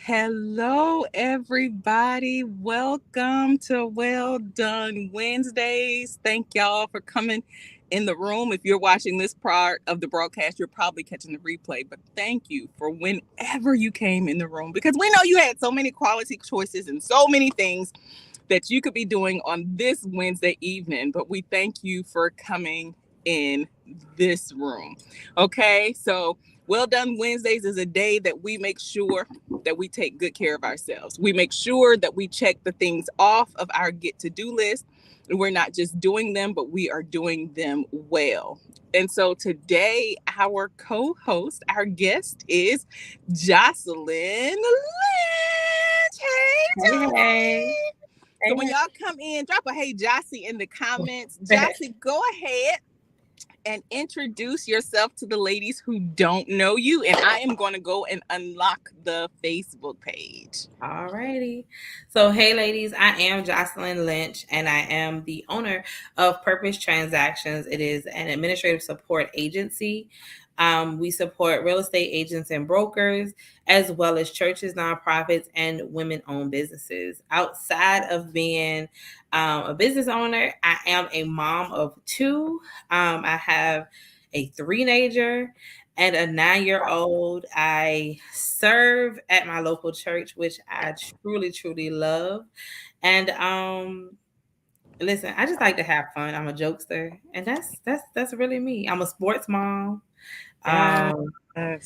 Hello, everybody. Welcome to Well Done Wednesdays. Thank y'all for coming in the room. If you're watching this part of the broadcast, you're probably catching the replay, but thank you for whenever you came in the room because we know you had so many quality choices and so many things that you could be doing on this Wednesday evening, but we thank you for coming in this room. Okay, so Well Done Wednesdays is a day that we make sure that we take good care of ourselves. We make sure that we check the things off of our get to do list. And we're not just doing them, but we are doing them well. And so today, our co host, our guest is Jocelyn Lynch. Hey, Hey, hey, Jocelyn. So when hey, y'all come in, drop a hey Jossie in the comments. hey. Jossie, go ahead and introduce yourself to the ladies who don't know you. And I am going to go and unlock the Facebook page. Alrighty. So, hey, ladies, I am Jocelyn Lynch, and I am the owner of Purpose Transactions. It is an administrative support agency. We support real estate agents and brokers, as well as churches, nonprofits, and women owned businesses. Outside of being a business owner, I am a mom of two. I have a three-nager and a 9-year old. I serve at my local church, which I truly, truly love. And listen, I just like to have fun. I'm a jokester, and that's really me. I'm a sports mom. Yes. My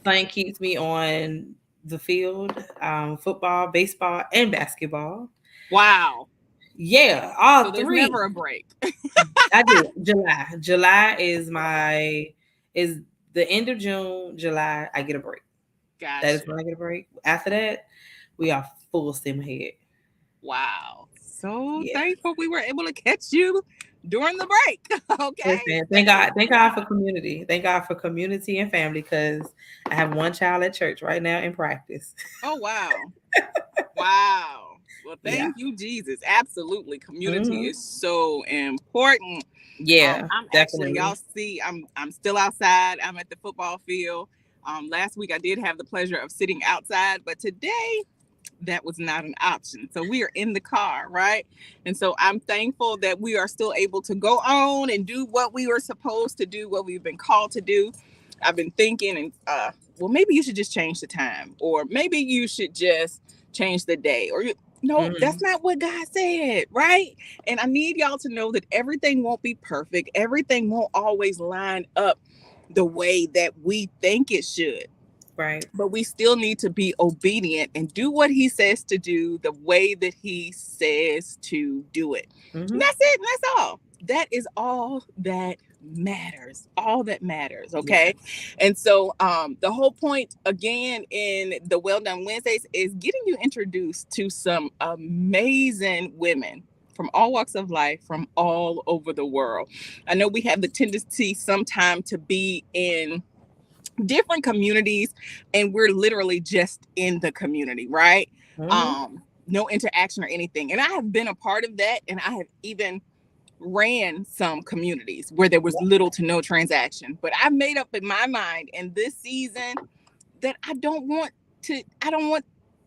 son keeps me on the field, football, baseball, and basketball. Wow. Yeah, all So there's three. never a break. I do. July. July is the end of June. July, I get a break. That is Gotcha. when I get a break. After that, we are full steam ahead. Wow. So Yeah. thankful we were able to catch you during the break. Okay. Listen, Praise Thank God for God. community. Thank God for community and family because I have one child at church right now in practice. Oh, wow. Wow. Well, Yeah. thank you, Jesus. Absolutely. Community Hmm. is so important. Yeah, I'm actually, y'all definitely. see, I'm still outside. I'm at the football field. Last week I did have the pleasure of sitting outside, but today that was not an option. So we are in the car, right? And so I'm thankful that we are still able to go on and do what we were supposed to do, what we've been called to do. I've been thinking, and well, maybe you should just change the time, or maybe you should just change the day, or no, that's Hmm. not what God said, right? And I need y'all to know that everything won't be perfect. Everything won't always line up the way that we think it should, Right. but we still need to be obedient and do what he says to do the way that he says to do it. And Hmm. that's it. And that's all. That is all that matters. All that matters. Yeah. Okay. And so the whole point again in the Well Done Wednesdays is getting you introduced to some amazing women from all walks of life, from all over the world. I know we have the tendency sometime to be in different communities and we're literally just in the community, right? Hmm. No interaction or anything, and I have been a part of that, and I have even ran some communities where there was little to no transaction, but I've made up in my mind in this season that I don't want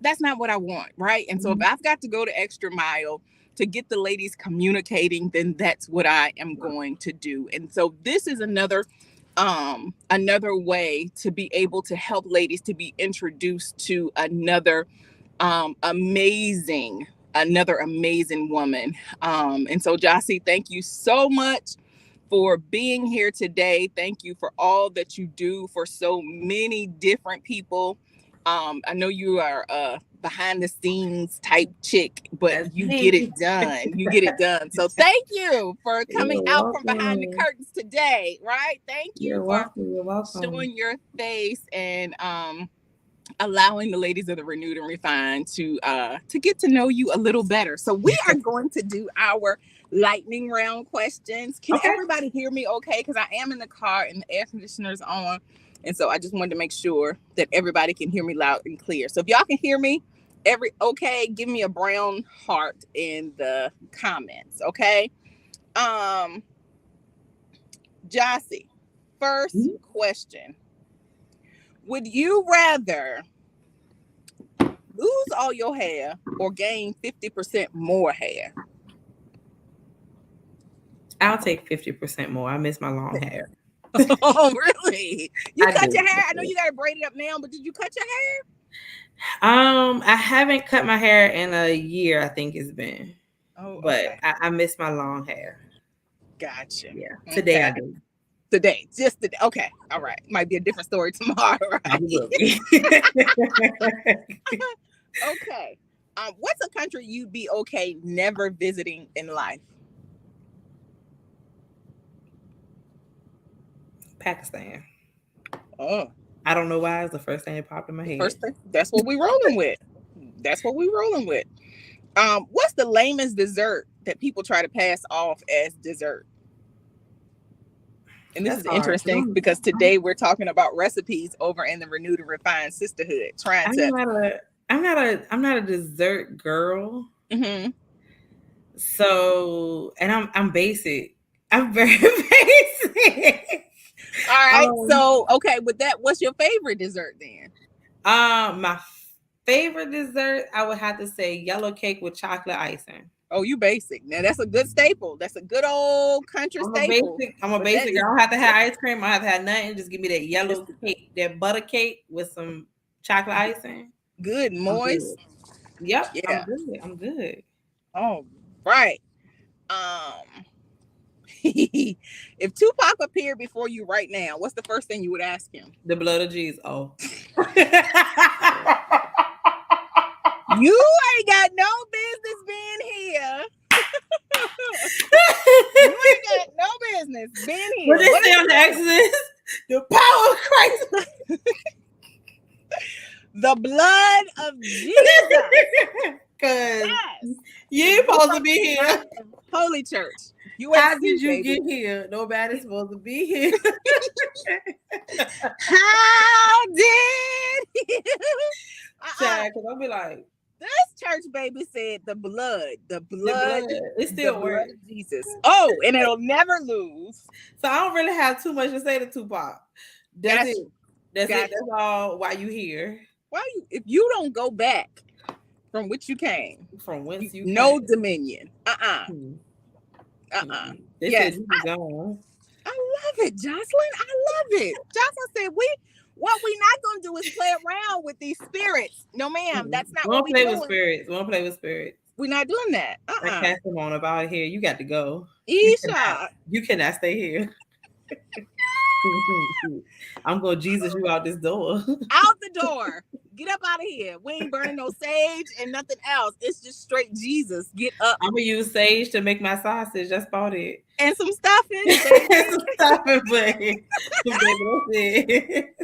that's not what I want, right? And so if Hmm. I've got to go the extra mile to get the ladies communicating, then that's what I am going to do. And so this is another way to be able to help ladies to be introduced to um amazing another amazing woman. And so Jossie, thank you so much for being here today. Thank you for all that you do for so many different people. I know you are a behind the scenes type chick, but That's you get me. it done. You get it done. So thank you for coming You're out from behind the welcome. curtains today, right? Thank you You're for welcome. You're welcome. showing your face and allowing the ladies of the renewed and refined to get to know you a little better. So we are going to do our lightning round questions. Can Okay. everybody hear me okay? Because I am in the car and the air conditioner's on. And so I just wanted to make sure that everybody can hear me loud and clear. So if y'all can hear me, give me a brown heart in the comments, okay? Um, Jossie, first Mhm. question. Would you rather lose all your hair or gain 50% more hair? I'll take 50% more. I miss my long hair. Oh, really? You I cut your do. hair? I know you got to braid it up now, but did you cut your hair? I haven't cut my hair in a year, I think it's been. Oh, But okay. I miss my long hair. Gotcha. Yeah. Today I Okay. do. Today, just today. Okay. All right. Might be a different story tomorrow, right? Probably will be. Okay. What's a country you'd be okay never visiting in life? Pakistan. Oh, I don't know why it's the first thing that popped in my the head. first thing. That's what we rolling with. That's what we rolling with. What's the lamest dessert that people try to pass off as dessert? And this That's is hard. interesting because today we're talking about recipes over in the Renewed and Refined Sisterhood, trying I'm to. not a I'm not a dessert girl. Mhm. So and I'm basic. I'm very basic. All right. Um So, okay, with that, what's your favorite dessert then? my favorite dessert, I would have to say yellow cake with chocolate icing. Oh, you basic. Now that's a good staple. That's a good old country staple. I'm a But that basic. I is don't have to have just ice cream. I don't have to have nothing. Just give me that just yellow cake, that butter cake with some chocolate icing. good, I'm moist. good. Yep, I'm Yeah. good. I'm good. Oh, right. Um, if Tupac appeared before you right now, what's the first thing you would ask him? The blood of Jesus. Oh. You ain't got no business being here. You ain't got no business being here. What they What say is on the Exodus? The power of Christ. the blood of Jesus? Cause Yes. you ain't supposed to be here. Holy Church. How USC, did you baby. get here? Nobody's supposed to be here. How did you? Chad, because I'll be like, This church baby said the blood, the blood, it the still blood works. of Jesus. Oh, and it'll never lose. So I don't really have too much to say to Tupac. That's Gotcha. it. That's it. Gotcha. That's all. Why you here? Why you? If you don't go back from which you came, From whence you no came? dominion. Hmm. They Yes, said you was gone. I love it, Jocelyn. I love it. Jocelyn said what we not gonna do is play around with these spirits. No, ma'am, that's not We what don't we play with doing. spirits. We don't play with spirits. We're not doing that. I cast them on about it here. You got to go. Isha, You cannot stay here. I'm gonna Jesus you out this door. out the door. Get up out of here. We ain't burning no sage and nothing else. It's just straight Jesus. Get up. I'm gonna use sage to make my sausage. That's about it. And some stuffing, baby. Stop it, baby. That's it.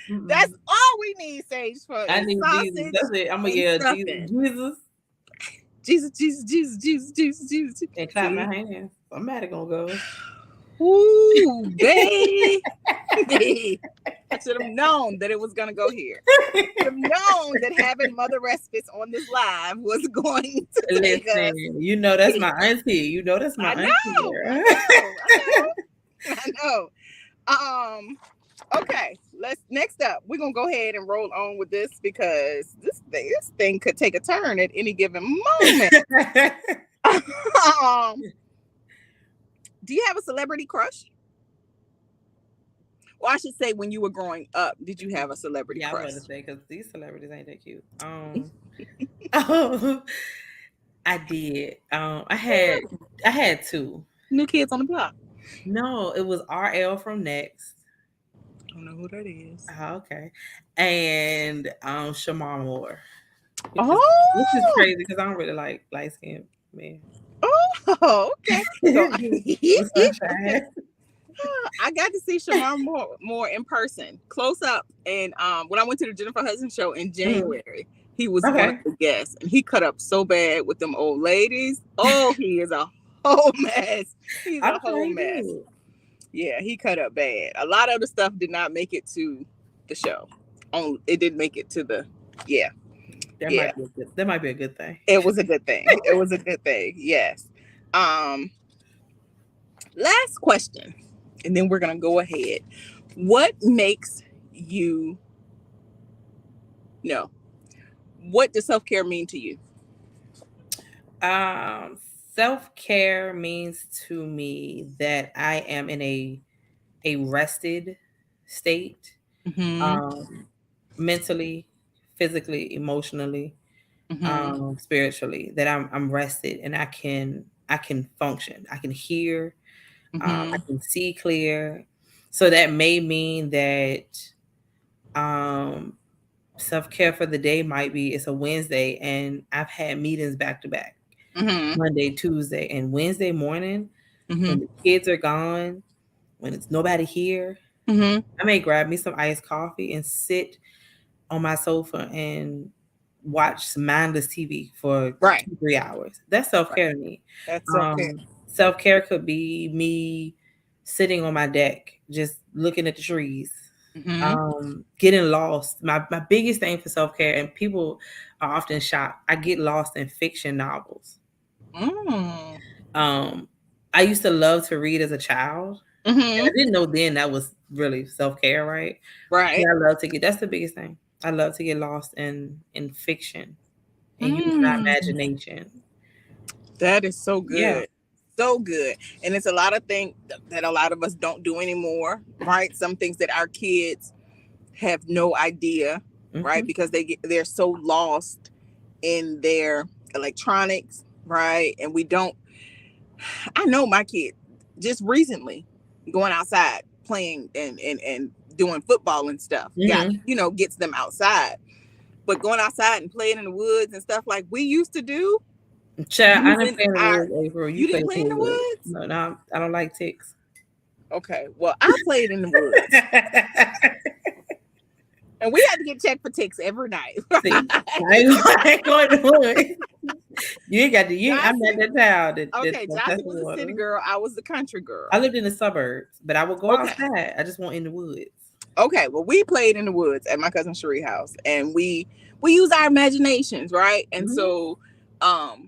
That's all we need sage for I is need Jesus. sausage That's it. I'm gonna and yell stuffing. Jesus Jesus, Jesus, Jesus, Jesus, Jesus, Jesus. and clap my hands. Somebody gonna go. Ooh, baby. I should have known that it was going to go here. I should have known that having Mother Respite on this live was going to take us. You know that's my auntie. You know that's my auntie. I know. Okay, let's next up. We're gonna go ahead and roll on with this because this thing could take a turn at any given moment. Do you have a celebrity crush? Well, I should say when you were growing up, did you have a celebrity crush? I was gonna say because these celebrities ain't that cute. Oh, I did. I had two. New Kids on the Block. No, it was RL from Next. I don't know who that is. Oh, okay. And Shamar Moore. Which is crazy because I don't really like light skinned men. Oh, okay. So, Sunshine. I got to see Shamar Moore in person, close up. And when I went to the Jennifer Hudson show in January, he was one of the guests. And he cut up so bad with them old ladies. Oh, he is a whole mess. He's a whole mess. Yeah, he cut up bad. A lot of the stuff did not make it to the show. It didn't make it to the, That might be a good thing. It was a good thing. It was a good thing. Yes. Last question, and then we're gonna go ahead. What makes you What does self-care mean to you? Um, Self care means to me that I am in a rested state, Mm-hmm. um, mentally, physically, emotionally, Mm-hmm. spiritually. That I'm rested and I can function. I can hear. I Mm-hmm. can see clear. So that may mean that um, self care for the day might be it's a Wednesday and I've had meetings back to back Mm-hmm. Monday, Tuesday, and Wednesday morning when Mm-hmm. the kids are gone, when it's nobody here. Mm-hmm. I may grab me some iced coffee and sit on my sofa and watch some mindless TV for Right. 2, 3 hours. That's self Right. care to me. That's self-care. Self care could be me sitting on my deck, just looking at the trees, Mm-hmm. getting lost. My biggest thing for self care, and people are often shocked, I get lost in fiction novels. Mm. Um, I used to love to read as a child. And I Mm-hmm. didn't know then that was really self care, right? Right. Yeah, I love to get. That's the biggest thing. I love to get lost in fiction and use my Mm. imagination. That is so Yeah. good. So good. And it's a lot of things that a lot of us don't do anymore, right? Some things that our kids have no idea, right? Hmm. Because they're so lost in their electronics, right? And we don't I know my kid just recently going outside playing and doing football and stuff got, Hmm. gets them outside. But going outside and playing in the woods and stuff like we used to do Child, I didn't using play in the our woods, April. You you play didn't in play the in the woods. woods? No, no, I don't like ticks. Okay. Well, I played in the woods and we had to get checked for ticks every night. See, Right? I ain't going to the woods. You ain't got to. You. I'm not Jocelyn, that child okay, that that's Jocelyn the was a city water. girl. I was the country I girl. lived in the suburbs, but I would go Okay. outside. I just want in the woods. Okay. Well, we played in the woods at my cousin Cherie house and we use our imaginations, right? And Hmm. so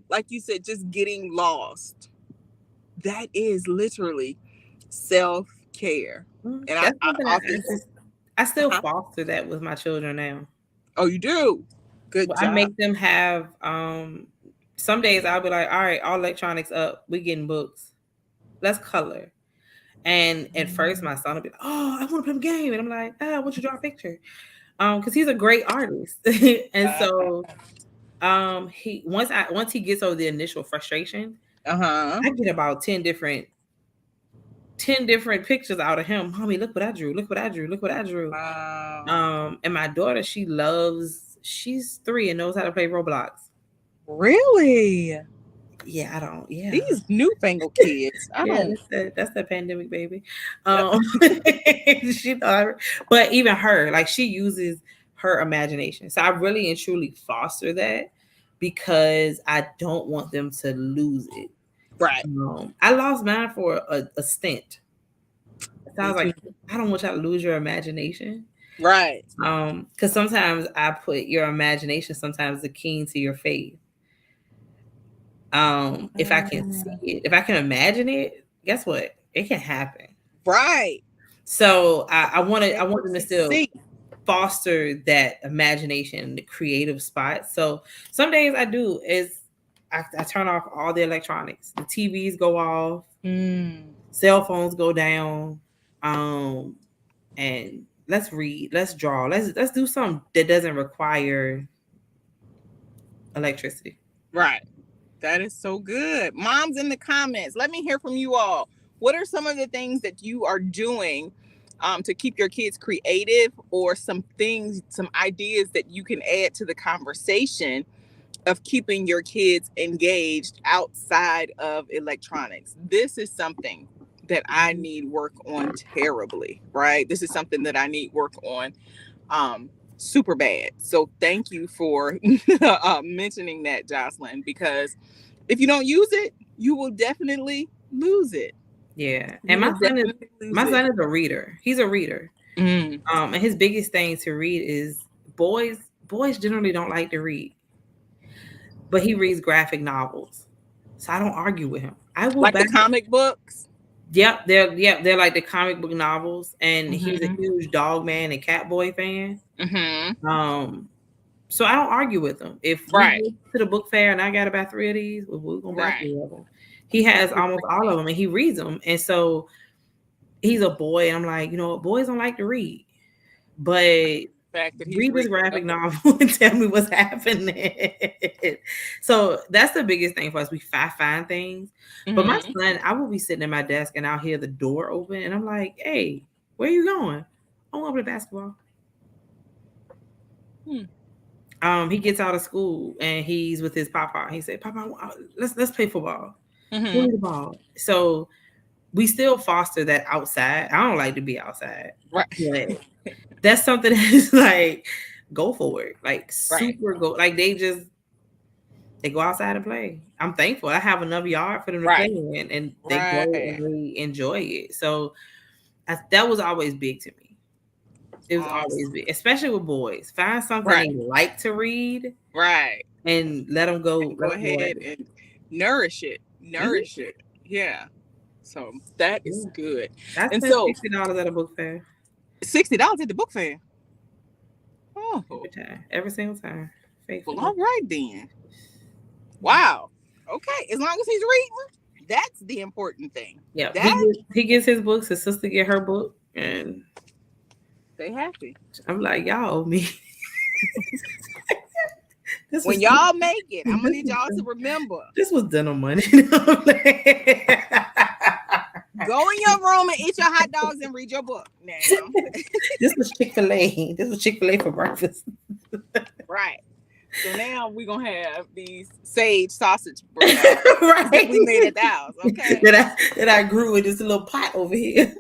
like you said, just getting lost. That is literally self-care. And That's I something often I still uh-huh. foster that with my children now. Oh, you do? Good Well, I job. make them have some days I'll be like, all right, all electronics up, we getting books. Let's color. And at first my son will be like, oh, I want to play a game. And I'm like, I want you to draw a picture. Because he's a great artist. And so he once he gets over the initial frustration, Uh-huh. I get about 10 different pictures out of him. Mommy, look what I drew. Look what I drew. Look what I drew. Wow. And my daughter, she's 3 and knows how to play Roblox. Really? Yeah, I don't. Yeah, These newfangled kids. I yeah, don't. that's the pandemic baby. Uh, Um, she thought, but even her, like she uses her imagination. So I really and truly foster that because I don't want them to lose it. right. I lost mine for a stint. So I Me was like, too. I don't want y'all to lose your imagination. Right. Because sometimes I put your imagination sometimes the key to your faith. If I can see Mm, it, if I can imagine it, guess what? It can happen. right. So I That's want what them to you still see. foster that imagination, the creative spot. So some days I do is I turn off all the electronics. The TVs go off, Mm, cell phones go down, um, and let's read, let's draw, let's do something that doesn't require electricity. right. That is so good. Moms in the comments, let me hear from you all. What are some of the things that you are doing to keep your kids creative, or some things, some ideas that you can add to the conversation of keeping your kids engaged outside of electronics? This is something that I need work on terribly, right? This is something that I need work on um, super bad. So thank you for mentioning that, Jocelyn, because if you don't use it, you will definitely lose it. Yeah, You and will definitely lose my it. son is a reader. He's a reader. Mm, And his biggest thing to read is boys. Boys generally don't like to read, but he reads graphic novels. So I don't argue with him. I will like the back. comic books. They're like the comic book novels, and he's a Mm-hmm. huge dog man and cat boy fan. Mm-hmm. Um, So I don't argue with him. If we Right. go to the book fair and I got about 3 of these, well, we're gonna buy Right. 3 of them. He has almost all of them, and he reads them. And so he's a boy, and I'm like, you know what, boys don't like to read, but The fact that he's read this reading graphic stuff. novel and tell me what's happening. So that's the biggest thing for us. We find things. But my Mm-hmm. son, I will be sitting at my desk and I'll hear the door open, and I'm like, hey, where you going? I'm going to play basketball. Hmm. He gets out of school and he's with his papa. He said, "Papa, let's play football. Give Mm-hmm. me the ball." So we still foster that outside. I don't like to be outside, Right. but that's something that's like, go for it. Like Right. super go. Like they go outside and play. I'm thankful. I have enough yard for them to play Right. in, and they go and Right. they enjoy it. So that was always big to me. It was always Awesome. big, especially with boys. Find something Right. they like to read Right. and let them go. And go Let them go at ahead it. and nourish it. Mhm. Nourish it. Yeah. So that is Yeah. good. I And spent so $60 at a book fair $60 at the book fair. Oh, every time, every single time, well, faithfully. all right then. Wow. Okay. As long as he's reading, that's the important thing. Yeah, That he gets his books. His sister get her book, and they happy. I'm like, y'all owe me. this When was y'all make it, I'm gonna this need was y'all to remember. this was dental money. Go in your room and eat your hot dogs and read your book now. This was Chick-fil-A. This was Chick-fil-A for breakfast. Right. So now we're gonna have these sage sausage that Right. we made at the house, okay? that I grew in this little pot over here.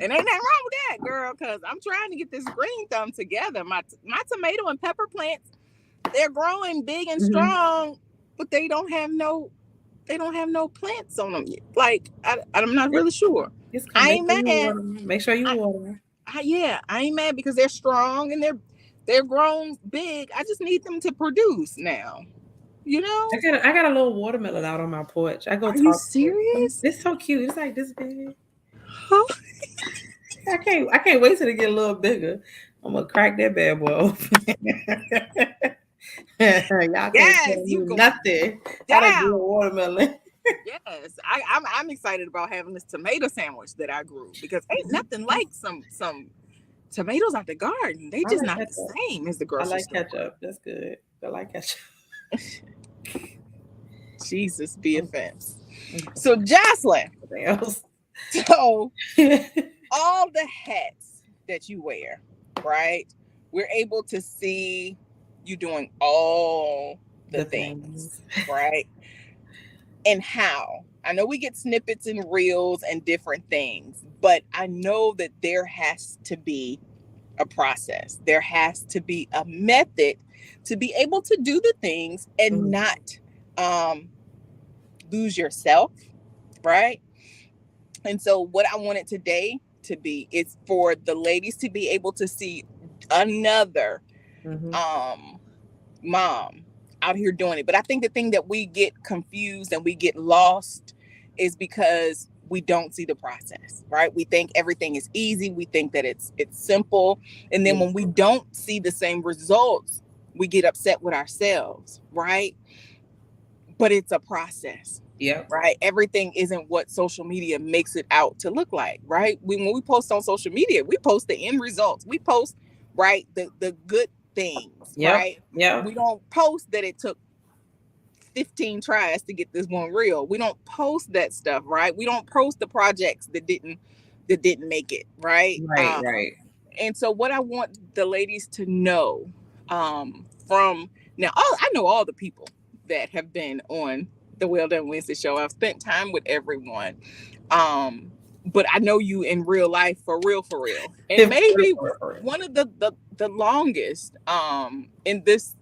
And ain't nothing wrong with that, girl, because I'm trying to get this green thumb together. My tomato and pepper plants, they're growing big and Mhm. strong, but they don't have no plants on them yet. Like I'm not really sure. It's come. I Make ain't sure you mad. water 'em. Make sure you I, water 'em. yeah, I ain't mad because they're strong and they're grown big. I just need them to produce now. You know? I got a little watermelon out on my porch. I go Are you talk to it. serious? It's so cute. It's like this big. Huh? I can't wait till it get a little bigger. I'm gonna crack that bad boy open. Y'all can't Yes, tell you me going nothing how to do a down. watermelon. Yes, I'm excited about having this tomato sandwich that I grew because ain't nothing like some tomatoes out the garden. They I just like not the ketchup. same as the I grocery like store. ketchup. That's good. I like ketchup. Jesus be I'm offense. I'm So Jocelyn, something else. so all the hats that you wear, right? We're able to see you doing all the The things, things. right? And how. I know we get snippets and reels and different things, but I know that there has to be a process. There has to be a method to be able to do the things and Mhm. not um, lose yourself, right? And so, what I wanted today to be is for the ladies to be able to see another Mhm. um, mom out here doing it. But I think the thing that we get confused and we get lost is because we don't see the process, right? We think everything is easy. We think that it's simple, and then Yeah. when we don't see the same results, we get upset with ourselves, right? But it's a process, Yep. right? Everything isn't what social media makes it out to look like, right? When we post on social media, we post the end results. We post, right, the good things, Yep. right? Yep. We don't post that it took 15 tries to get this one real. We don't post that stuff, right? We don't post the projects that didn't make it, right? Right. Right. And so what I want the ladies to know from now, I know all the people that have been on the Well Done Wednesday show. I've spent time with everyone. But I know you in real life for real. And maybe one of the longest in this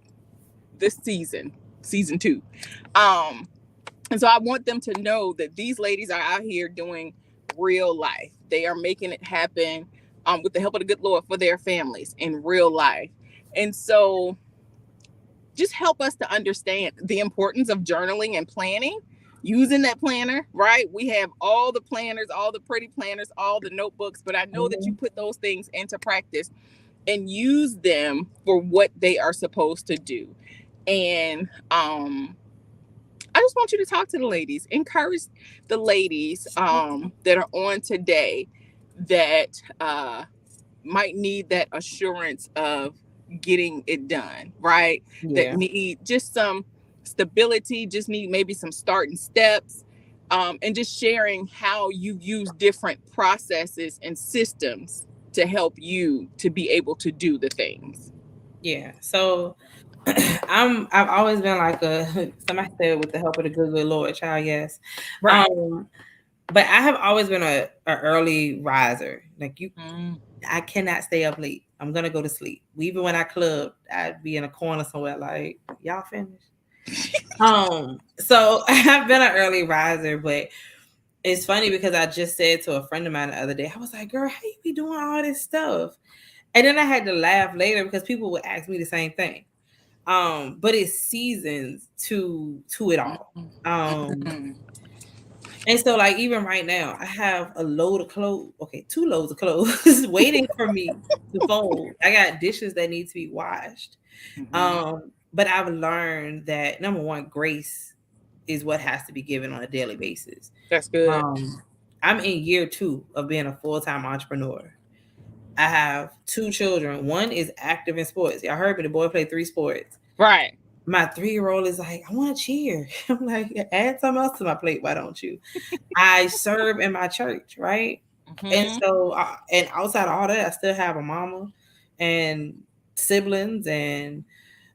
season 2. Um and so I want them to know that these ladies are out here doing real life. They are making it happen with the help of the good Lord for their families in real life. And so just help us to understand the importance of journaling and planning, using that planner, right? We have all the planners, all the pretty planners, all the notebooks, but I know that you Mhm. put those things into practice and use them for what they are supposed to do. And I just want you to talk to the ladies, encourage the ladies that are on today that might need that assurance of getting it done, right? That Yeah. need just some stability, just need maybe some starting steps, and just sharing how you use different processes and systems to help you to be able to do the things. Yeah. So I've always been like a somebody said with the help of the good Lord child, yes. Right. Um but I have always been a early riser. Like you Mm. I cannot stay up late. I'm gonna go to sleep. Even when I club, I'd be in a corner somewhere like, y'all finished? So I've been an early riser, but it's funny because I just said to a friend of mine the other day, I was like, girl, how you be doing all this stuff? And then I had to laugh later because people would ask me the same thing. But it's seasons to it all. Mhm. And so like even right now, I have a load of clothes, okay, 2 loads of clothes waiting for me to fold. I got dishes that need to be washed. Mhm. But I've learned that number one, grace is what has to be given on a daily basis. That's good. Um, I'm in year 2 of being a full-time entrepreneur. I have 2 children. One is active in sports. Y'all heard me. The boy played 3 sports. Right. My 3-year-old is like, I want to cheer. I'm like, add something else to my plate. Why don't you? I serve in my church, right? And Mhm. so, and outside of all that, I still have a mama and siblings and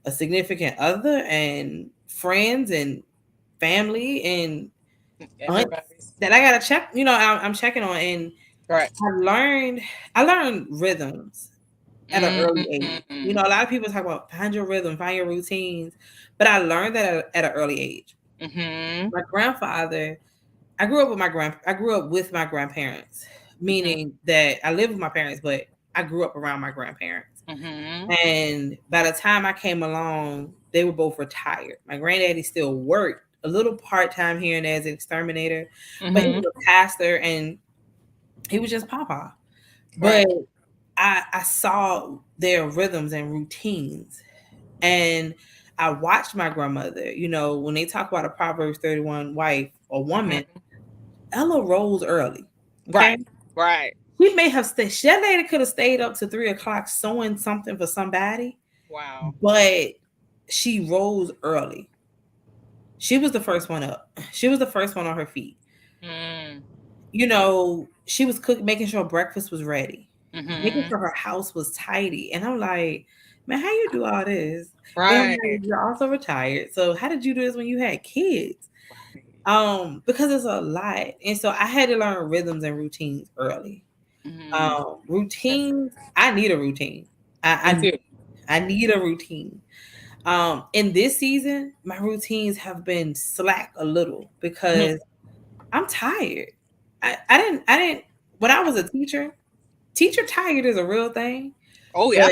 a significant other and friends and family and aunts Everybody's that I gotta check. I'm checking on, and right. I learned I learned rhythms at an early age. Mm-hmm. A lot of people talk about find your rhythm, find your routines, but I learned that at an early age. Mm-hmm. My grandfather, I grew up with my grandparents, meaning that I lived with my parents, but I grew up around my grandparents. Mm-hmm. And by the time I came along, they were both retired. My granddaddy still worked a little part time here and there as an exterminator, but he Mm-hmm. was a pastor and he was just Papa. Right. But I saw their rhythms and routines, and I watched my grandmother. When they talk about a Proverbs 31 wife or woman, Mm-hmm. Ella rose early. Okay. Right. Right. She may have stayed, that lady could have stayed up to 3 o'clock sewing something for somebody, Wow. but she rose early. She was the first one up. She was the first one on her feet. Mm. She was cooking, making sure breakfast was ready, making Mm-hmm. sure her house was tidy. And I'm like, man, how you do all this? And I'm like, Right. you're also retired. So how did you do this when you had kids? Right. Because it's a lot. And so I had to learn rhythms and routines early. Mm-hmm. That's Routines, I need a routine. me I too. I need a routine. In this season, my routines have been slack a little Mhm. because I'm tired. I didn't when I was a teacher tired is a real thing, Oh, yeah,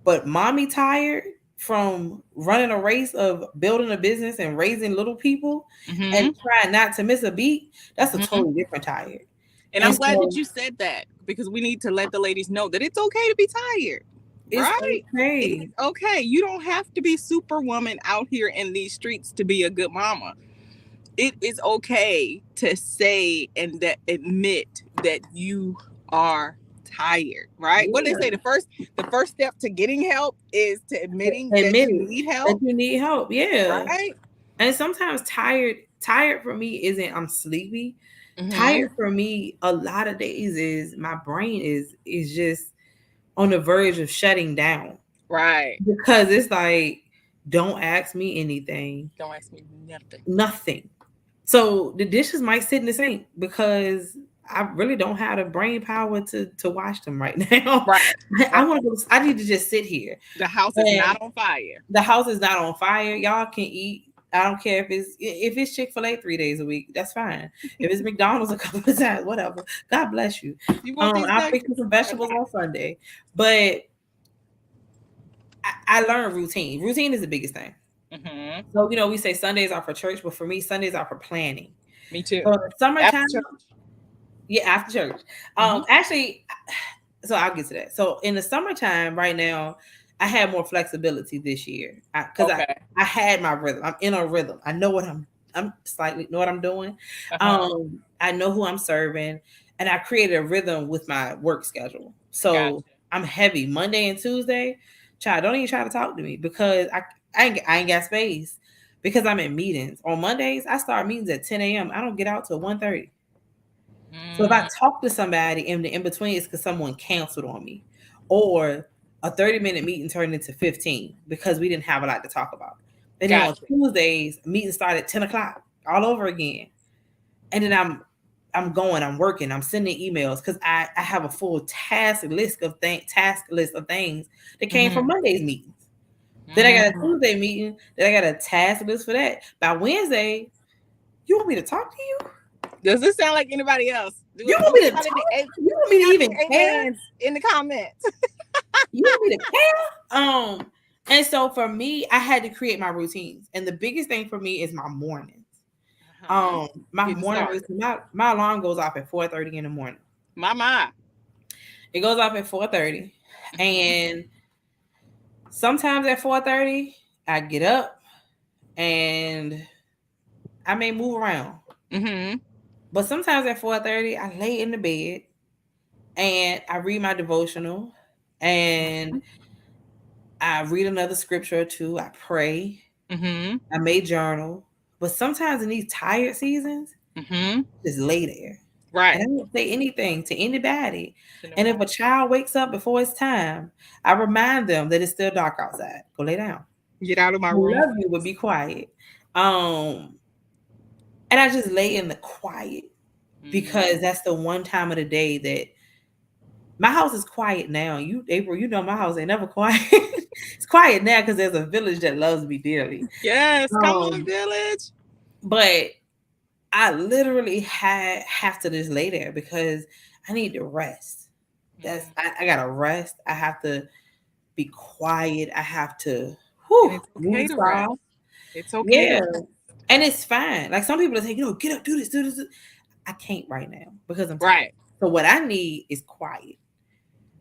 but absolutely. mommy tired from running a race of building a business and raising little people and Mm-hmm. trying not to miss a beat, that's a Mm-hmm. totally different tired. And And I'm glad that so you said that because we need to let the ladies know that it's okay to be tired. it's Right? It okay. is okay. You don't have to be superwoman out here in these streets to be a good mama. It is okay to say and that admit that you are tired, right? What do they say? Yeah. The first step to getting help is to admitting that Admit you it need that help, you need help. Yeah. right? And sometimes tired for me isn't I'm sleepy. Mm-hmm. Tired for me a lot of days is my brain is just on the verge of shutting down Right. because it's like don't ask me anything, Don't ask me nothing. nothing. So the dishes might sit in the sink because I really don't have the brain power to wash them right now. Right. I Right. want to. I need to just sit here. The house is And not on fire. the house is not on fire. Y'all can eat. I don't care if it's Chick-fil-A 3 days a week. That's fine. If it's McDonald's a couple of times, whatever. God bless you. You want these I'll fix you nuggets? some vegetables Okay. on Sunday. But I learned routine. Routine is the biggest thing. Mm-hmm. So we say Sundays are for church, but for me, Sundays are for planning. Me too. So in the After summertime, church. yeah, after church. Mm-hmm. Actually, So I'll get to that. So in the summertime, right now, I had more flexibility this year because Okay. I had my rhythm. I'm in a rhythm. I know what I'm slightly know what I'm doing. Uh-huh. I know who I'm serving, and I created a rhythm with my work schedule. Gotcha. So I'm heavy Monday and Tuesday. Child, don't even try to talk to me because I ain't got space because I'm in meetings. On Mondays, I start meetings at 10 a.m. I don't get out till 1:30. So if I Mm, talk to somebody in the in between, it's because someone canceled on me, or a 30-minute meeting turned into 15 because we didn't have a lot to talk about. And then on gotcha. Tuesdays, meetings start at 10 o'clock all over again. And then I'm going, I'm working, I'm sending emails because I have a full task list of things that came from Mm-hmm. Monday's meetings. Then I got a Mm. Tuesday meeting. Then I got a task list for that. By Wednesday, you want me to talk to you? Does this sound like anybody else? You Do want we me to got any? talk? You Do want we me to got even any care? amens in the comments? You want me to care? And so for me, I had to create my routines. And the biggest thing for me is my mornings. Uh-huh. My Getting morning started. routine, my alarm goes off at 4:30 in the morning. My. It goes off at 4:30. Mm-hmm. And sometimes at 4:30, I get up and I may move around. Mm-hmm. But sometimes at 4:30, I lay in the bed and I read my devotional and I read another scripture or two. I pray. Mm-hmm. I may journal. But sometimes in these tired seasons, Mm-hmm. just lay there. And Right. I don't say anything to anybody. To And if nobody. a child wakes up before it's time, I remind them that it's still dark outside. Go lay down. Get out of my I room. love you, but be quiet. Um, and I just lay in the quiet Mm-hmm. because that's the one time of the day that my house is quiet now. You, April, you know my house ain't never quiet. It's quiet now because there's a village that loves me dearly. Yes. Come on, Um, village. but I literally have to just lay there because I need to rest. Mm. I gotta rest. I have to be quiet. I have to And it's okay move to rest. off. It's okay to Yeah. rest. And it's fine. Like some people are saying, get up, do this, do this. I can't right now because I'm tired. Right. So what I need is quiet.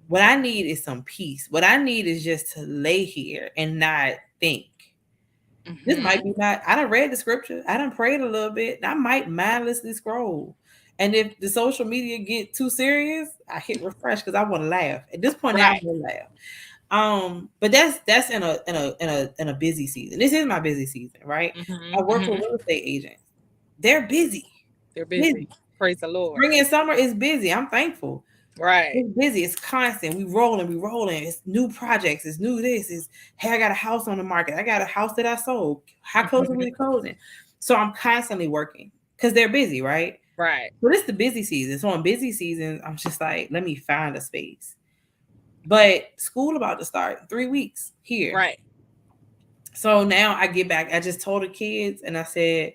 What I need is some peace. What I need is just to lay here and not think. This Mm-hmm. might be my. I done read the scripture. I done prayed a little bit. I might mindlessly scroll. And if the social media get too serious, I hit refresh because I want to laugh. At this point now, I Right. want to laugh. But that's in a busy season. This is my busy season, right? I Mm-hmm. work with Mm-hmm. real estate agents. They're busy. They're Busy. busy. Praise the Lord. Spring and summer is busy. I'm thankful. Right. It's busy. It's constant. We rolling. It's new projects. It's new this. It's hey, I got a house on the market. I got a house that I sold. How close are we Mm-hmm. to closing? So I'm constantly working because they're busy, right? Right. So this is the busy season. So on busy seasons, I'm just like, let me find a space. But school about to start in 3 weeks here. Right. So now I get back. I just told the kids and I said,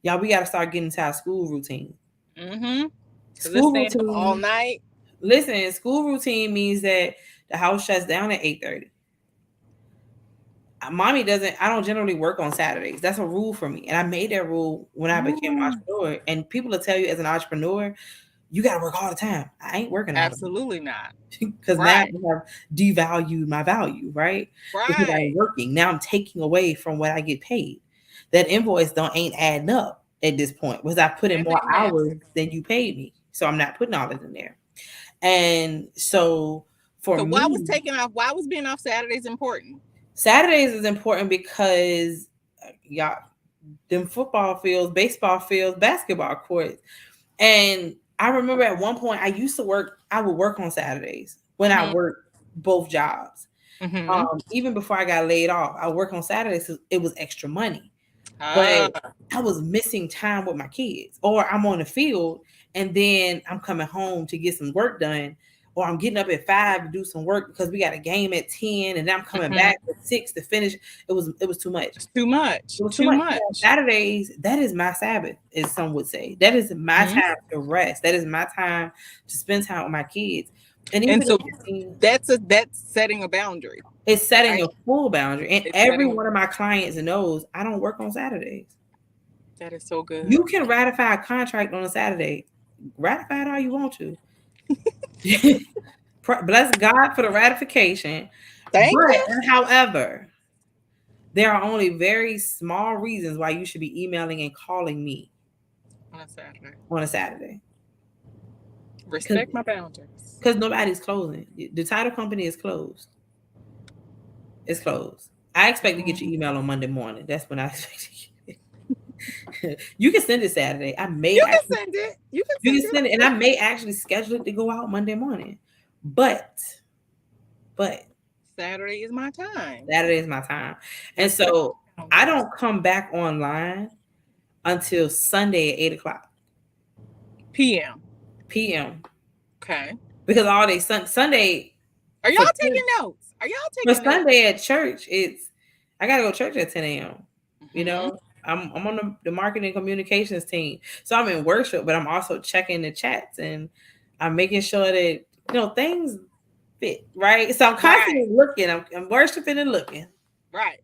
y'all, we got to start getting to our school routine. Mm-hmm. Because it's School staying up all routine, night. listen, school routine means that the house shuts down at 8:30. Mommy doesn't, I don't generally work on Saturdays. That's a rule for me. And I made that rule when I became an Mm. entrepreneur. And people will tell you as an entrepreneur, you got to work all the time. I ain't working all the time Absolutely not. because now Right. I have devalued my value, right? Because I'm Right. working. Now I'm taking away from what I get paid. That invoice don't ain't adding up at this point because I put in And more amen. hours than you paid me. So I'm not putting all it in there. And so for So why was me, taking off? Why was being off Saturdays important? Saturdays is important because y'all them football fields, baseball fields, basketball courts. And I remember at one point I would work on Saturdays when I Mm-hmm. worked both jobs. Mm-hmm. Even before I got laid off, I work on Saturdays. So it was extra money, but Ah. I was missing time with my kids, or I'm on the field and then I'm coming home to get some work done, or I'm getting up at 5 to do some work because we got a game at 10, and then I'm coming Mm-hmm. back at 6 to finish. It was too much. It's too much. It was too Too much. So on much. Saturdays, that is my Sabbath, as some would say. That is my Mm-hmm. time to rest. That is my time to spend time with my kids. And And even so in that's setting a boundary, it's setting right? a full boundary. And It's every setting. one of my clients knows I don't work on Saturdays. That is so good. You can ratify a contract on a Saturday. Ratify it all you want to. Bless God for the ratification. Thank But you. however, there are only very small reasons why you should be emailing and calling me On a Saturday. on a Saturday. Because Respect my boundaries. nobody's closing. The title company is closed. It's closed. I expect to get your email on Monday morning. That's when I expect to get it. You can send it Saturday. I may You can actually send it. You can you send can it. send it, and I may actually schedule it to go out Monday morning. But but Saturday is my time. Saturday is my time. And Respect so my I boundaries. don't come back online until Sunday at 8 o'clock PM. p.m. Okay. because all day Sunday Are y'all for taking notes? Are y'all for taking notes? Sunday at church, it's I gotta go to church at 10 a.m. You Hmm. know, I'm on the marketing communications team. So I'm in worship, but I'm also checking the chats and I'm making sure that things fit, right? So I'm Right. constantly looking. I'm worshiping and looking. Right.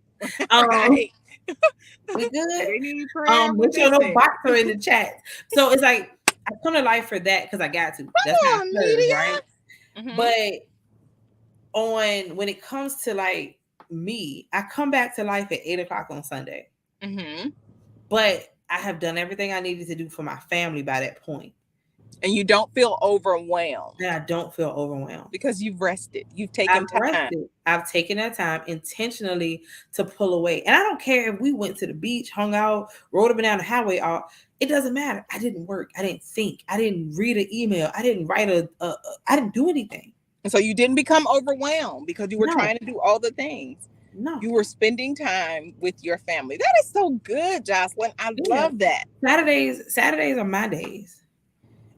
Um, Right. we good. They need prayer. What Make they sure no say. bots are in the chat. So it's like I come to life for that because I got to. That's how I Come on, serve, right? media. Hmm. But on when it comes to like me, I come back to life at 8 o'clock on Sunday. Hmm. But I have done everything I needed to do for my family by that point. And you don't feel overwhelmed Then I don't feel overwhelmed. because you've rested. You've I've taken time. rested. I've taken that time intentionally to pull away. And I don't care if we went to the beach, hung out, rode up and down the highway, all it doesn't matter. I didn't work. I didn't think. I didn't read an email. I didn't write I didn't do anything. And so you didn't become overwhelmed because you were No, trying to do all the things. no. You were spending time with your family. That is so good, Jocelyn. I Yeah. love that. Saturdays are my days.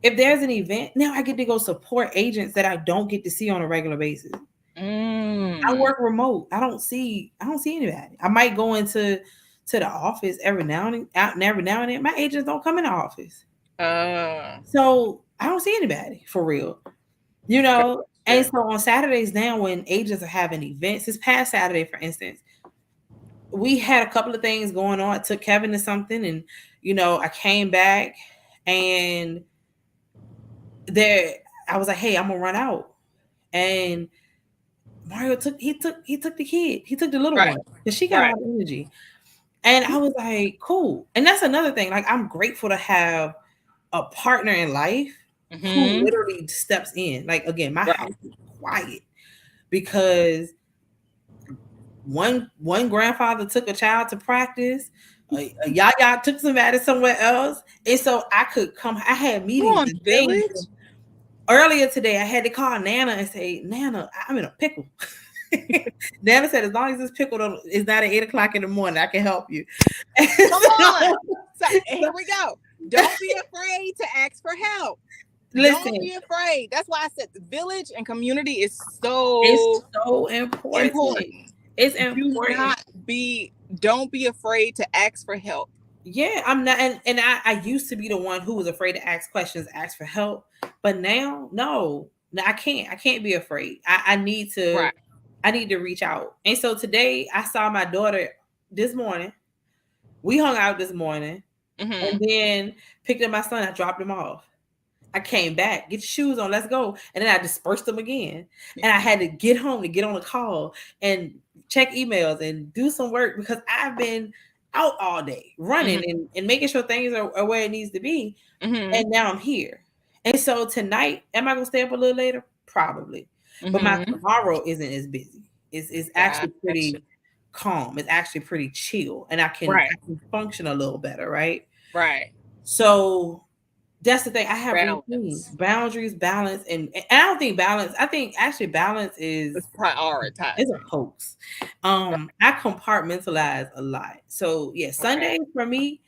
If there's an event, now I get to go support agents that I don't get to see on a regular basis. I Mm. work remote. I don't see anybody. I might go into the office every now and every now and then. My agents don't come in the office. Uh, So I don't see anybody for real. And gotcha. so on Saturdays now when agents are having events, this past Saturday, for instance, we had a couple of things going on. I took Kevin to something and I came back and there I was like, hey, I'm gonna run out. And Mario took the kid. He took the little Right. one because she got Right. all the energy. And I was like, cool. And that's another thing. Like, I'm grateful to have a partner in life who Mm-hmm. literally steps in. Like, again, my Right. house is quiet because one grandfather took a child to practice. A yaya took somebody somewhere else, and so I could come. I had Come meetings on, and things. village. Earlier today, I had to call Nana and say, Nana, I'm in a pickle. Nana said, as long as this pickle is not at 8 o'clock in the morning, I can help you. Come on. so, So here we go. Don't be afraid to ask for help. Don't listen, be afraid. That's why I said the village and community is it's so so important. important. It's Do important. not be, don't be afraid to ask for help. Yeah, I'm not, and I used to be the one who was afraid to ask questions, ask for help, but now, no, I can't. I can't be afraid. I need to. Right. I need to reach out. And so today, I saw my daughter this morning. We hung out this morning, and Mm-hmm. then picked up my son. I dropped him off. I came back, get your shoes on, let's go. And then I dispersed them again. And I had to get home to get on a call and check emails and do some work because I've been out all day running Mm-hmm. and making sure things are where it needs to be. Mm-hmm. And now I'm here. And so tonight, am I gonna stay up a little later? Probably. But my Mm-hmm. tomorrow isn't as busy. It's actually Gotcha. pretty calm. It's actually pretty chill. And Right. I can function a little better, right? Right. So that's the thing. I have routines, Balance. boundaries, balance, and I don't think balance. I think actually balance It's is a prioritizing. hoax. Right. I compartmentalize a lot. So yeah, Okay. Sundays for me,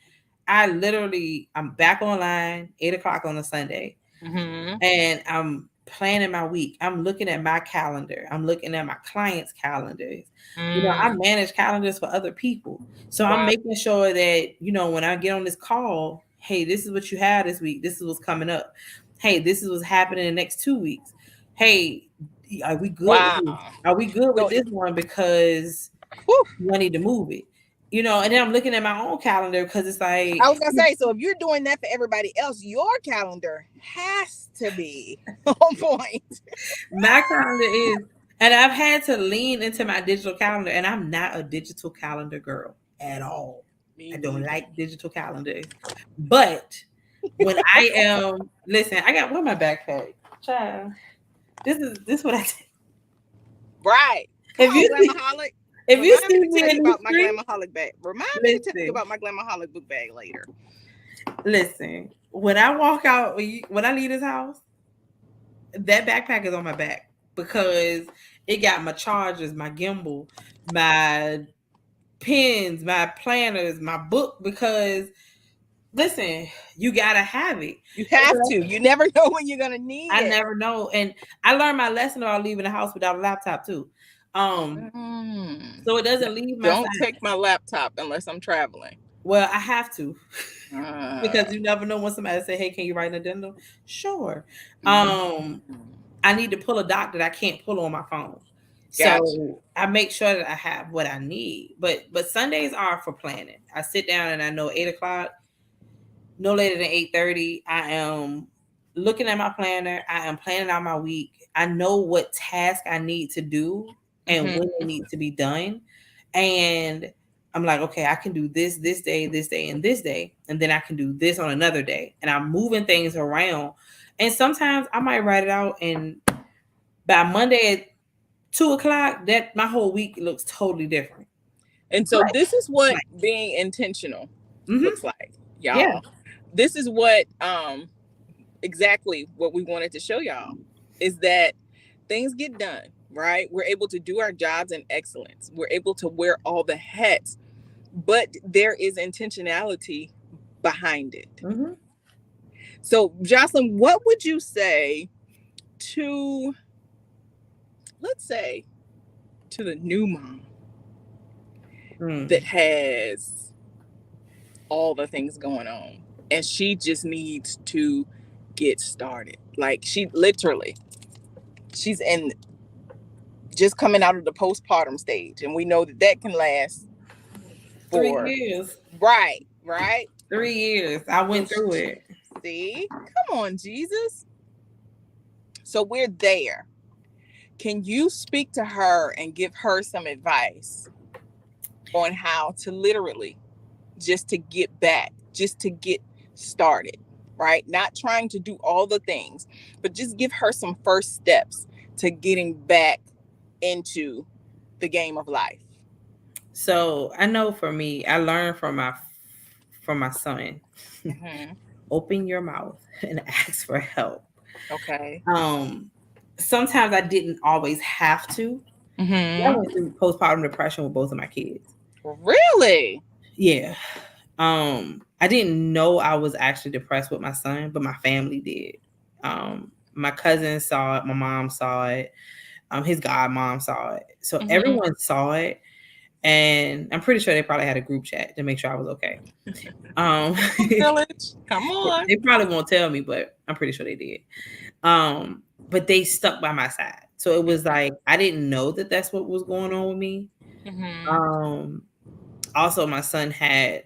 I'm back online 8 o'clock on a Sunday, Mm-hmm. and I'm planning my week. I'm looking at my calendar. I'm looking at my clients' calendars. I Mm. manage calendars for other people. So I'm Wow. making sure that, when I get on this call, hey, this is what you have this week. This is what's coming up. Hey, this is what's happening in the next 2 weeks. Hey, are we good with this? Wow. Are we good So, with this one? Because whew, I need to move it. And then I'm looking at my own calendar because it's I like was gonna say, so if you're doing that for everybody else, your calendar has to be on point. my calendar is, and I've had to lean into my digital calendar, and I'm not a digital calendar girl at all. Me I don't neither. like digital calendars, but when I am, listen, I got where my backpack, child. This what I take. Right. Come If on, you see, Glamaholic. if you Remind me see to me tell you in the about my street, Glamaholic bag. Remind me to tell you listen, about my Glamaholic book bag later. listen. When I walk out, when I leave this house, that backpack is on my back because it got my chargers, my gimbal, my pens, my planners, my book. Because listen, you gotta have it. You have to. You never know when you're gonna need I it. never know, and I learned my lesson about leaving the house without a laptop too. Mm. So it doesn't leave my Don't side. take my laptop unless I'm traveling. Well, I have to Uh, because you never know when somebody say, "Hey, can you write an addendum?" Sure. mm. I need to pull a doc that I can't pull on my phone. Gotcha. So I make sure that I have what I need. But Sundays are for planning. I sit down and I know 8 o'clock, no later than 8:30. I am looking at my planner. I am planning out my week. I know what task I need to do and Hmm. when it needs to be done. And I'm like, okay, I can do this day, and this day, and then I can do this on another day. And I'm moving things around. And sometimes I might write it out, and by Monday at 2 o'clock, that my whole week looks totally different. And so But this is what like, being intentional mm-hmm, looks like, yeah. y'all. This is what exactly what we wanted to show y'all is that things get done, right? We're able to do our jobs in excellence. We're able to wear all the hats, but there is intentionality behind it. Mm-hmm. So, Jocelyn, what would you say to, let's say, to the new mom Mm. that has all the things going on and she just needs to get started? Like, she literally, she's in just coming out of the postpartum stage, and we know that that can last Three for years. right. 3 years. I So went through it. see, come on, Jesus. So we're there. Can you speak to her and give her some advice on how to literally just to get back, just to get started, right? Not trying to do all the things, but just give her some first steps to getting back into the game of life. So I know for me, I learned from my son. Mm-hmm. Open your mouth and ask for help. Okay. Um, Sometimes I didn't always have to. I Mm-hmm. went through postpartum depression with both of my kids. Really? Yeah. I didn't know I was actually depressed with my son, but my family did. My cousin saw it, my mom saw it, his godmom saw it. So Mm-hmm. everyone saw it, and I'm pretty sure they probably had a group chat to make sure I was okay. Um, Village. Come on. they probably won't tell me, but I'm pretty sure they did. But they stuck by my side. So it was like I didn't know that that's what was going on with me. Mm-hmm. Um, Also, my son had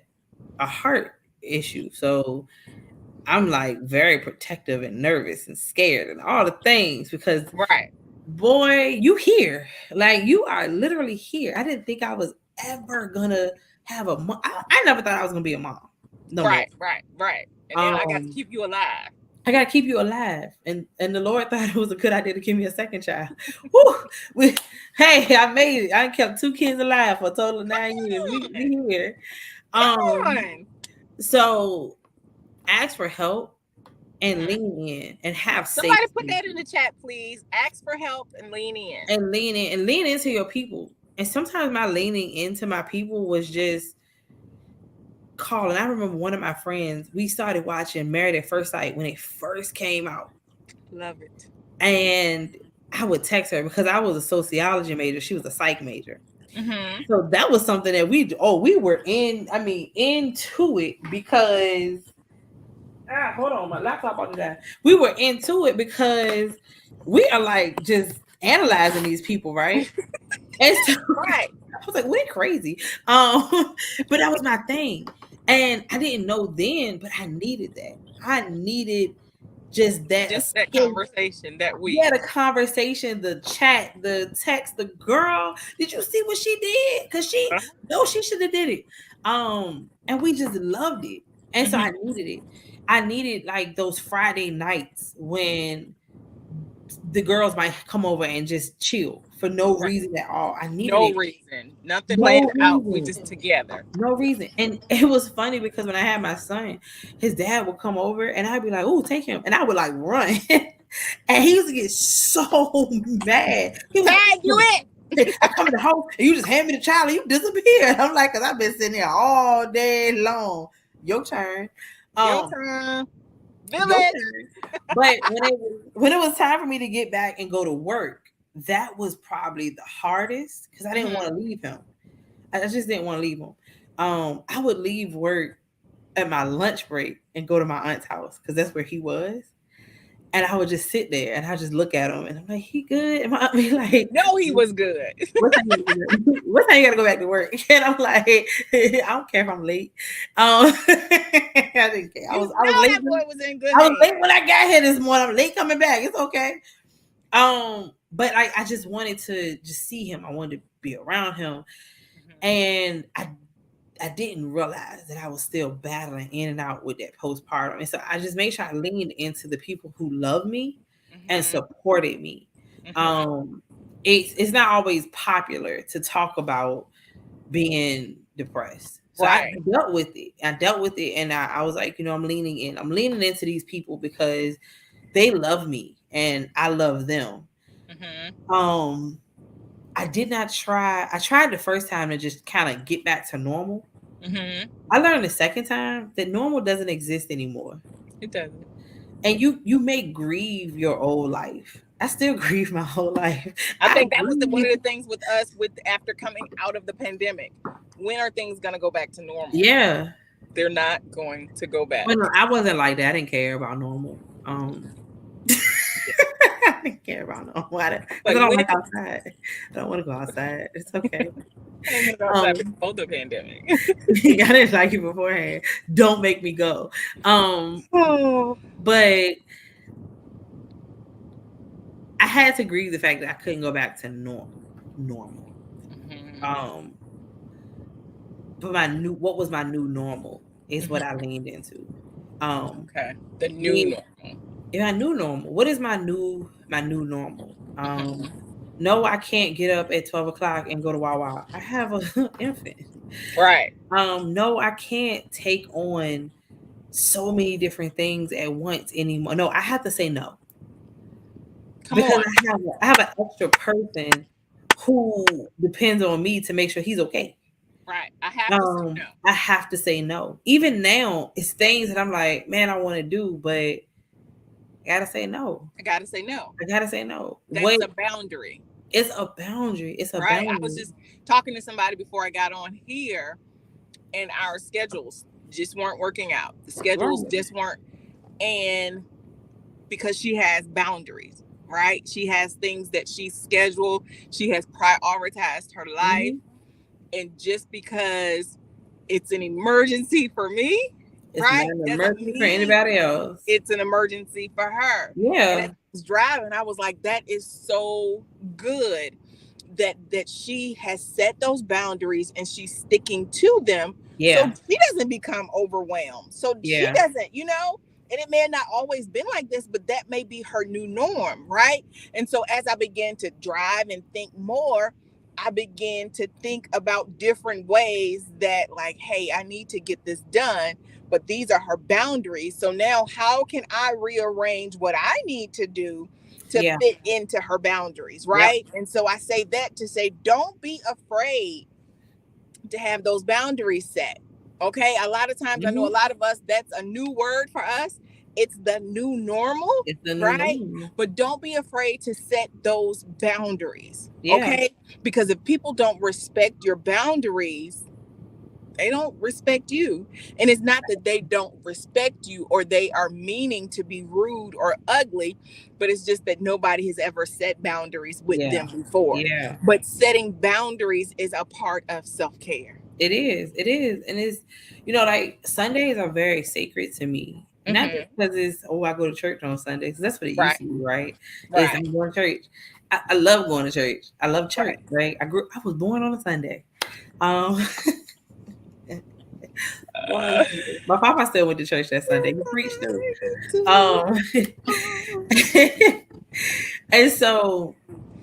a heart issue, so I'm like very protective and nervous and scared and all the things because Right. boy, you here. Like you are literally here. I didn't think I was ever gonna have a mom. I never thought I was gonna be a mom. No more. Right. And now I got to Um, keep you alive. I gotta keep you alive. And the Lord thought it was a good idea to give me a second child. Woo! Hey, I made it. I kept 2 kids alive for a total of 9 years. We here. Come Um, on. so ask for help and Mm-hmm. lean in and have Somebody put safety that in the chat, please. Ask for help and lean in. and lean into your people. And sometimes my leaning into my people was just calling. I remember one of my friends, we started watching Married at First Sight when it first came out. Love it. And I would text her because I was a sociology major. She was a psych major. Mm-hmm. So that was something that we were into it because hold on, my laptop about to die. We were into it because we are like just analyzing these people, right? And so Right. was like, "What crazy?" But that was my thing, and I didn't know then, but I needed that. I needed just that Just that escape. conversation that Yeah, week. the conversation, the chat, the text, the girl. Did you see what she did? Because she Uh-huh. no, she should have did it. And we just loved it. And so Mhm. I needed it. I needed like those Friday nights when the girls might come over and just chill for no Right. reason at all. I needed No it. reason. Nothing planned No out. We reason. just together. No reason. And it was funny because when I had my son, his dad would come over and I'd be like, "Oh, take him." And I would like run. And he used to get so mad. He was like, Tag you it. I come in the house and you just hand me the child and you disappear. I'm like, because I've been sitting there all day long. Your turn. Your Um, turn. your Village. turn. But when it was time for me to get back and go to work, that was probably the hardest because I didn't want Mhm. to leave him. I just didn't want to leave him. I would leave work at my lunch break and go to my aunt's house because that's where he was. And I would just sit there and I just look at him and I'm like, he good? And my aunt be like, No, he was good. what time you gotta go back to work? And I'm like, I don't care if I'm late. I didn't care. You I was know late. that boy was in good I was hands. late when I got here this morning. I'm late coming back. It's okay. But I just wanted to just see him. I wanted to be around him. Mhm. And I didn't realize that I was still battling in and out with that postpartum. And so I just made sure I leaned into the people who love me and Mhm. supported me. Mhm. Um, it's not always popular to talk about being depressed. So I Right. dealt with it. I dealt with it and I was like, I'm leaning in. I'm leaning into these people because they love me and I love them. Mhm. Um, I did not try. I tried the first time to just kind of get back to normal. Mhm. I learned the second time that normal doesn't exist anymore. It doesn't. And you may grieve your old life. I still grieve my whole life. I I think that was one grieve. of the things with us with after coming out of the pandemic. When are things gonna go back to normal? Yeah. They're not going to go back. Well, no, I wasn't like that. I didn't care about normal. Yeah. I didn't care about normal. Because Like I don't when like outside. I don't want to go outside. It's okay. I didn't want to go outside Um, before the pandemic. I didn't like you beforehand. Don't make me go. Oh. But I had to grieve the fact that I couldn't go back to normal. Mhm. Um, but what was my new normal is what I Mhm. leaned into. Um, Okay. The new me normal. if I knew normal, what is my new normal? Mhm. No, I can't get up at 12 o'clock and go to Wawa. I have a infant. Right. No, I can't take on so many different things at once anymore. No, I have to say no Come because on. I have an extra person who depends on me to make sure he's okay. Right. I have to say no. I have to say no. Even now, it's things that I'm like, man, I want to do, but I gotta say no. I gotta say no. I gotta say no. What That's a boundary. It's a boundary. It's a Right. I was boundary. just talking to somebody before I got on here, and our schedules just weren't working out. The schedules Right. just weren't. And because she has boundaries, right? She has things that she's scheduled, she has prioritized her life. Hmm. And just because it's an emergency for me, It's not right, an doesn't emergency for mean anybody else. it's an emergency for her. And as Yeah. I was driving, I was like, that is so good that she has set those boundaries and she's sticking to them, so Yeah. she doesn't become overwhelmed, so she Yeah. doesn't, and it may have not always been like this, but that may be her new norm, right? And so as I began to drive and think more, I began to think about different ways that, like, hey, I need to get this done, but these are her boundaries. So now how can I rearrange what I need to do to Yeah. fit into her boundaries, Yep. right? And so I say that to say, don't be afraid to have those boundaries set. Okay. A lot of times, I know a Hmm. lot of us, that's a new word for us. It's the new normal, It's the new right? normal. But don't be afraid to set those boundaries. Yeah. Okay. Because if people don't respect your boundaries, They don't respect you. And it's not that they don't respect you or they are meaning to be rude or ugly, but it's just that nobody has ever set boundaries with Yeah. them before. Yeah. But setting boundaries is a part of self care. It is. It is. And it's, like Sundays are very sacred to me. Not just Mm-hmm. because it's, oh, I go to church on Sundays. That's what it used Right. to be, right? Is Right. I'm going to church. I love going to church. I love church, Right. right? I was born on a Sunday. Um, born on a Sunday. My papa still went to church that Sunday. He preached too. Um, and so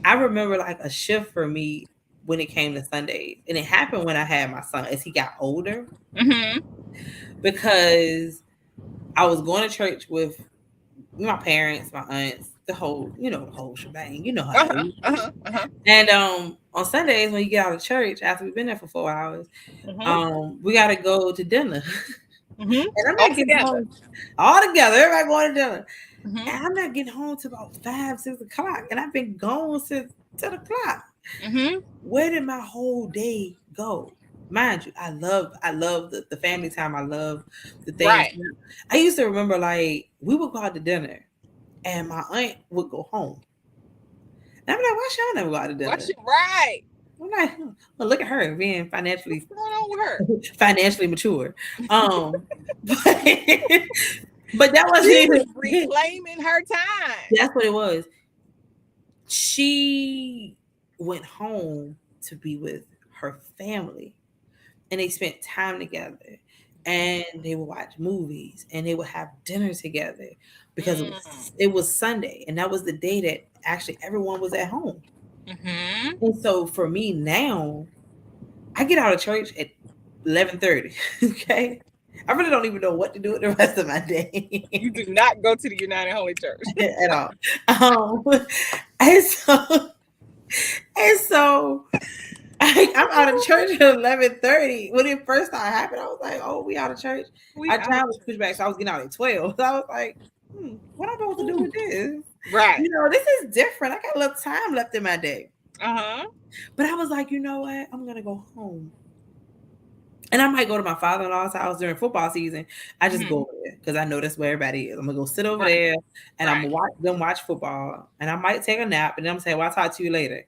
I remember like a shift for me when it came to Sundays. And it happened when I had my son as he got older Mm-hmm. because I was going to church with my parents, my aunts, the whole shebang. You know how it Uh-huh. is. Uh-huh. Uh-huh. And on Sundays when you get out of church after we've been there for 4 hours, Mm-hmm. we gotta go to dinner. Mm-hmm. And I'm All not getting together. home all together, everybody going to dinner. Mm-hmm. And I'm not getting home till about 5, 6 o'clock. And I've been gone since 10 o'clock. Mm-hmm. Where did my whole day go? Mind you, I love the family time. I love the things. Right. I used to remember like we would go out to dinner and my aunt would go home. And I'm like, why should I never go out to What's dinner? it right? I'm like, well, look at her being What's going on with her? financially mature. But, but that wasn't She was even reclaiming her time. that's what it was. She went home to be with her family and they spent time together and they would watch movies and they would have dinner together because it was Mm. it was Sunday and that was the day that actually everyone was at home. Mm-hmm. And so for me now, I get out of church at 11:30. Okay. I really don't even know what to do with the rest of my day You do not go to the United Holy Church. at all. Um, and so and so I'm out of church at 11:30. When it first started happening, I was like, "Oh, we out of church." We Our out. job was pushed back, so I was getting out at 12. So I was like, "What am I supposed to do with this?" Right. This is different. I got a little time left in my day, Uh-huh. but I was like, you know what? I'm gonna go home. And I might go to my father-in-law's house during football season. I just Mm-hmm. go over there because I know that's where everybody is. I'm gonna go sit over Right. there and I'm Right. gonna watch them watch football. And I might take a nap and then I'm saying, well, I'll talk to you later.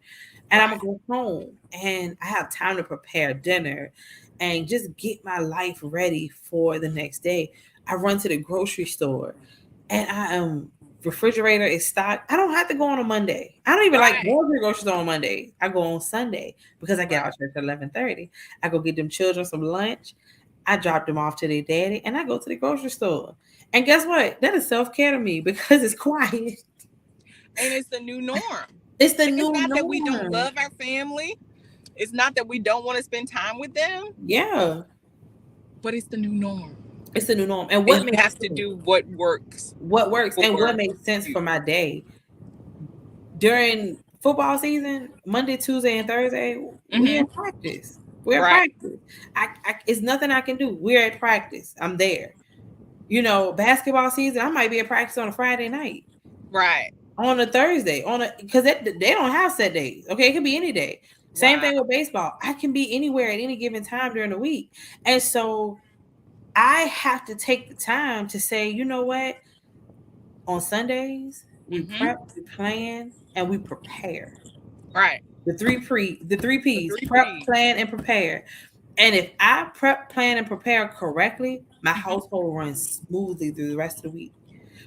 And I'm Right. gonna go home and I have time to prepare dinner and just get my life ready for the next day. I run to the grocery store and refrigerator is stocked. I don't have to go on a Monday. I don't even like Right. going to the grocery store on Monday. I go on Sunday because I get Right. out church at 11:30. I go get them children some lunch. I drop them off to their daddy, and I go to the grocery store. And guess what? That is self care to me because it's quiet. And it's the new norm. It's the It's new not that we don't norm. love our family. It's not that we don't want to spend time with them, Yeah, but it's the new norm. it's the new norm. And And what you makes have to sense? do what works What works and for what makes sense you. for my day during football season, Monday, Tuesday, and Thursday, we Mm-hmm. at practice. We're at Right. practice. It's nothing I can do. We're at practice. I'm there. Basketball season, I might be at practice on a Friday night, Right. on a Thursday, because they don't have set days. Okay, it could be any day. Same Wow. thing with baseball. I can be anywhere at any given time during the week, and so I have to take the time to say, you know what? On Sundays, we Mm-hmm. prep, we plan, and we prepare. Right. The three The P's: three prep, P's. plan, and prepare. And if I prep, plan, and prepare correctly, my Mm-hmm. household runs smoothly through the rest of the week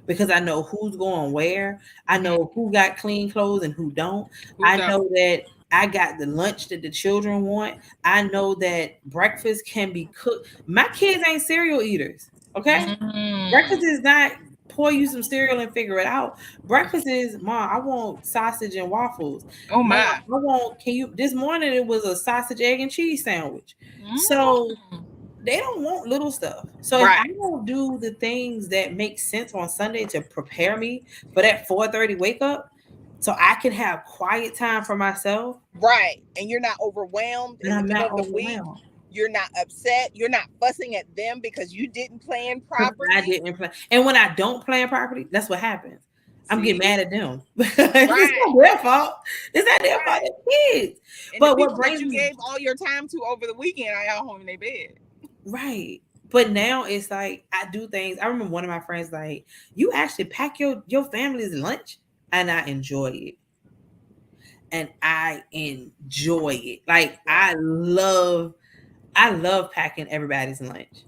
because I know who's going where. I Mm-hmm. know who got clean clothes and who don't. Who I don't? know that I got the lunch that the children want. I know that breakfast can be cooked. My kids ain't cereal eaters. Okay. Mm. Breakfast is not pour you some cereal and figure it out. Breakfast is, Mom, I want sausage and waffles. Oh Mom, my. can you, this morning it was a sausage, egg, and cheese sandwich. So Mm. they don't want little stuff. So if I Right. don't do the things that make sense on Sunday to prepare me for that 4:30 wake up, so I can have quiet time for myself, Right. And you're not overwhelmed then in the I'm middle not of the week. overwhelmed. You're not upset. You're not fussing at them because you didn't plan Because I properly. didn't plan. And when I don't plan properly, that's what happens. I'm getting See? mad at them. It's Right. not their fault. It's not their fault. Right. It's kids. And the But what people that brings you me gave all your time to over the weekend are out home in their bed. Right. But now it's like I do things. I remember one of my friends like, you actually pack your family's lunch, and I enjoy it. And I enjoy it. Like Wow. I love packing everybody's lunch.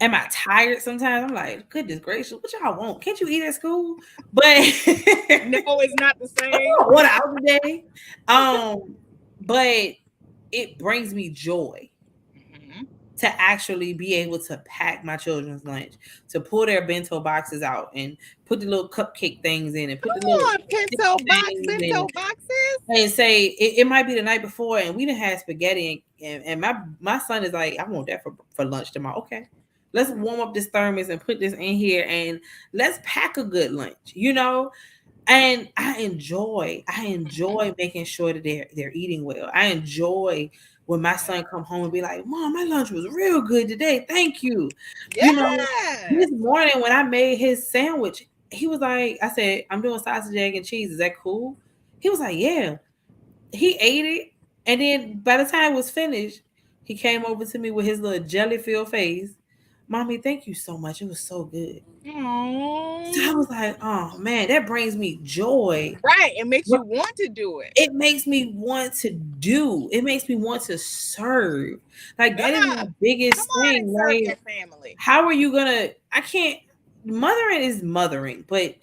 Am I tired sometimes? I'm like, goodness gracious, what y'all want? Can't you eat at school? But No, it's not the same. what out today? But it brings me joy Mhm. to actually be able to pack my children's lunch, to pull their bento boxes out and put the little cupcake things in and put the little Come on, pinto box, things in bento boxes. and say it might be the night before and we didn't have spaghetti and my son is like, I want that for lunch tomorrow. Okay. Let's warm up this thermos and put this in here and let's pack a good lunch, and I Mhm. enjoy making sure that they're eating well. I enjoy when my Yeah. son come home and be like, Mom, my lunch was real good today. Thank you. You know, Yes. this morning when I made his sandwich, he was like, I said, I'm doing sausage, egg, and cheese. Is that cool? He was like, yeah. He ate it. And then by the time it was finished, he came over to me with his little jelly filled face. Mommy, thank you so much. It was so good. So I Aww. was like, oh man, that brings me joy. Right. It makes you want to do it. It makes me want to do. It makes me want to serve. Like that is my Yeah. Come biggest on and thing. serve Like, your family. how are you gonna? I can't. Mothering is mothering, but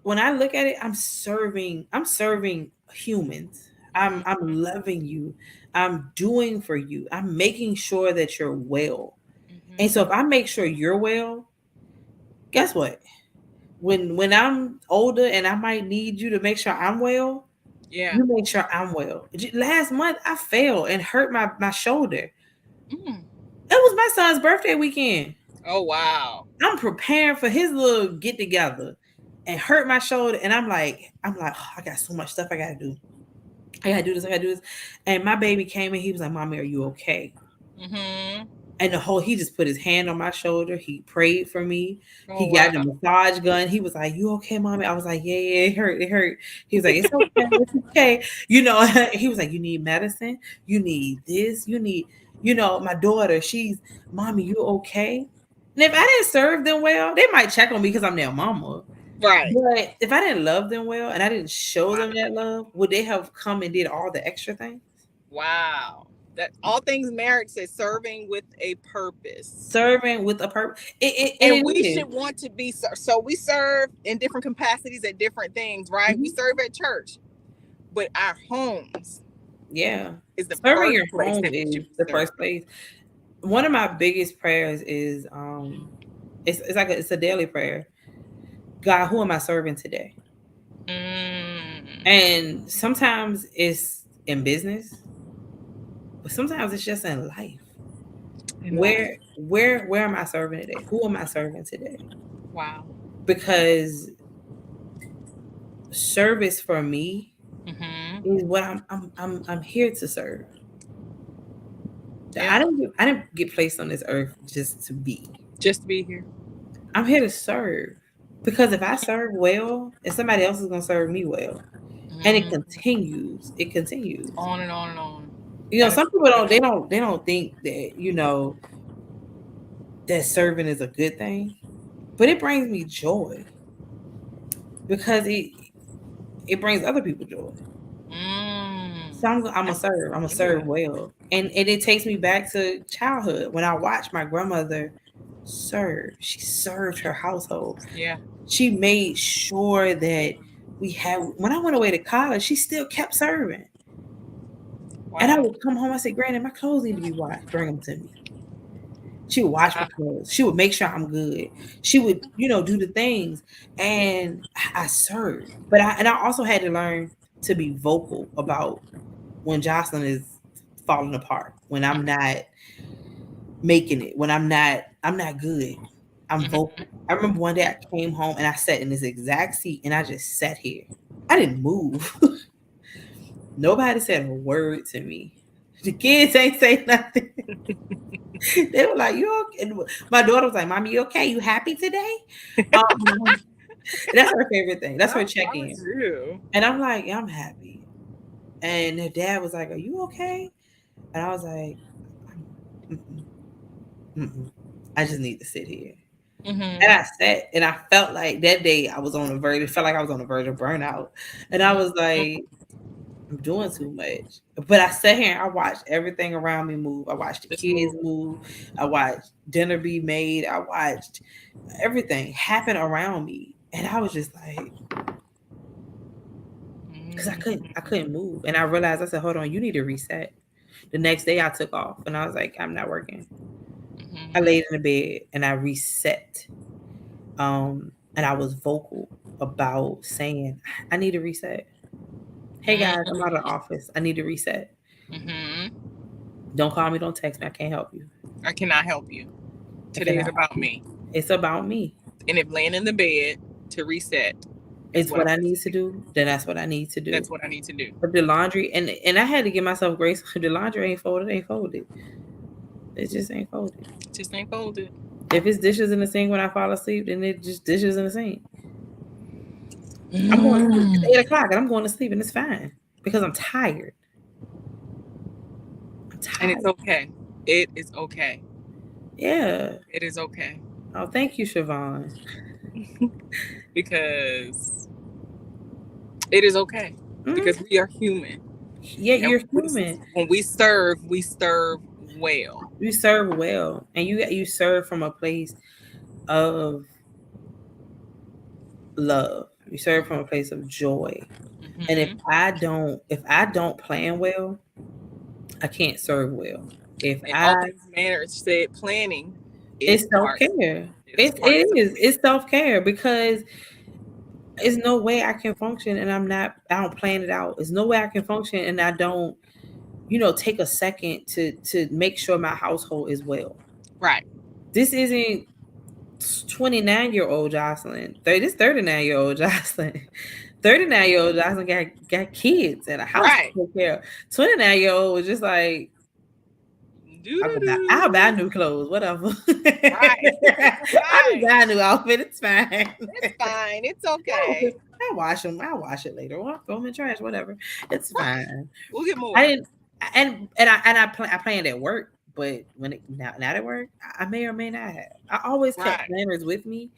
when I look at it, I'm serving. I'm serving humans. I'm Mhm. loving you. I'm doing for you. I'm making sure that you're well. And so if Mhm. I make sure you're well, guess what? When I'm older and I might need you to make sure I'm well, Yeah. you make sure I'm well. Last month I fell and hurt my shoulder. Mm. It was my son's birthday weekend. Oh wow. I'm preparing for his little get together and hurt my shoulder. And I'm like, oh, I got so much stuff I gotta do. I gotta do this, I gotta do this. And my baby came and he was like, Mommy, are you okay? Mhm. And he just put his hand on my shoulder. He prayed for me. Oh He wow. got the massage gun. He was like, "You okay, Mommy?" I was like, "Yeah, yeah, it hurt, it hurt." He was like, "It's okay, it's okay." He was like, "You need medicine. You need this. You need." My daughter. She's, Mommy, you okay? And if I didn't serve them well, they might check on me because I'm their mama. Right. But if I didn't love them well and I didn't show Wow. them that love, would they have come and did all the extra things? Wow. That all things marriage says serving with a purpose. Serving with a purpose. And And it we is. should want to be so we serve in different capacities at different things, right? We Mhm. serve at church, but our homes Yeah. is the Serving first your place home that we is should be the serving. first place. One of my biggest prayers is it's like it's a daily prayer. God, who am I serving today? Mm, And sometimes it's in business, but sometimes it's just in life. in life. Where am I serving today? Who am I serving today? Wow. Because service for me Mm-hmm. is what I'm here to serve. Yeah. I didn't get placed on this earth just to be. Just to be here. I'm here to serve. Because if I serve well, and somebody else is gonna serve me well. And it Mm, continues. It continues. on and on and on. That is Some so people good. they don't think that, that serving is a good thing. But it brings me joy because it brings other people joy. Mm, So I'm gonna that's serve. I'm gonna serve good. well. And it takes me back to childhood when I watched my grandmother serve. She served her household. Yeah. She made sure that we had when I went away to college, she still kept serving. And I Wow. would come home, I said, Granny, my clothes need to be washed. Bring them to me. She would wash my Wow. clothes. She would make sure I'm good. She would, do the things. And I served. But I also had to learn to be vocal about when Jocelyn is falling apart, when I'm not making it, when I'm not good. I'm Mm-hmm. vocal. I remember one day I came home and I sat in this exact seat and I just sat here. I didn't move. Nobody said a word to me. The kids ain't say nothing. They were like, "You okay?" And my daughter was like, "Mommy, you okay? You happy today?" Um, that's her favorite thing. That's her That's check so in. true. And I'm like, "Yeah, I'm happy." And her dad was like, "Are you okay?" And I was like, Mm-mm, mm-mm. I just need to sit here. And Mm-hmm. I sat and I felt like that day I was on the verge. It felt like I was on the verge of burnout. And I was like, I'm doing too much. But I sat here and I watched everything around me move. I watched the Just kids move. move. I watched dinner be made. I watched everything happen around me. And I was just like, because I Mm-hmm. couldn't move. And I realized I said, hold on, you need to reset. The next day I took off and I was like, I'm not working. I Mm-hmm. laid in the bed and I reset. And I was vocal about saying, I need to reset. Hey guys, I'm out of the office. I need to reset. Mm-hmm. Don't call me, don't text me. I can't help you. I cannot help you. I Today is cannot help about you. me. It's about me. And if laying in the bed to reset is It's what I what I need to need to do, do, then that's what I need to do. that's what I need to do. But the laundry and I had to give myself grace. The laundry ain't folded. It just ain't folded. Just ain't folded. If it's dishes in the sink when I fall asleep, then it just dishes in the sink. I'm going to sleep. It's Mm. 8 o'clock and I'm going to sleep and it's fine because I'm tired. I'm And it's tired. okay. It is okay. Yeah. It is okay. Oh, thank you, Siobhan. Because it is okay. Hmm. Because we are human. Yeah, And you're human. when we serve well. You serve well, and you serve from a place of love. You serve from a place of joy. And Mm-hmm. if I don't plan well, I can't serve well. If And I all things matter said planning is It's self part. care. It is part It of self is. care. It's self care because there's no way I can function and I don't plan it out. There's no way I can function and I don't, take a second to make sure my household is well. Right. This isn't 29-year-old Jocelyn. This 39-year-old Jocelyn. 39-year-old Jocelyn got kids and a house to Right. take care of. 29-year-old was just like, Doo doo I'll buy doo. new clothes, whatever. Right. I'll just Right. buy a new outfit. It's fine. It's fine. It's I'll okay. wash them. I'll wash it later. Or throw them in trash, whatever. It's Right. fine. We'll get I more. didn't, I planned at work, but when it now at work, I may or may not have. I always kept Right. planners with me,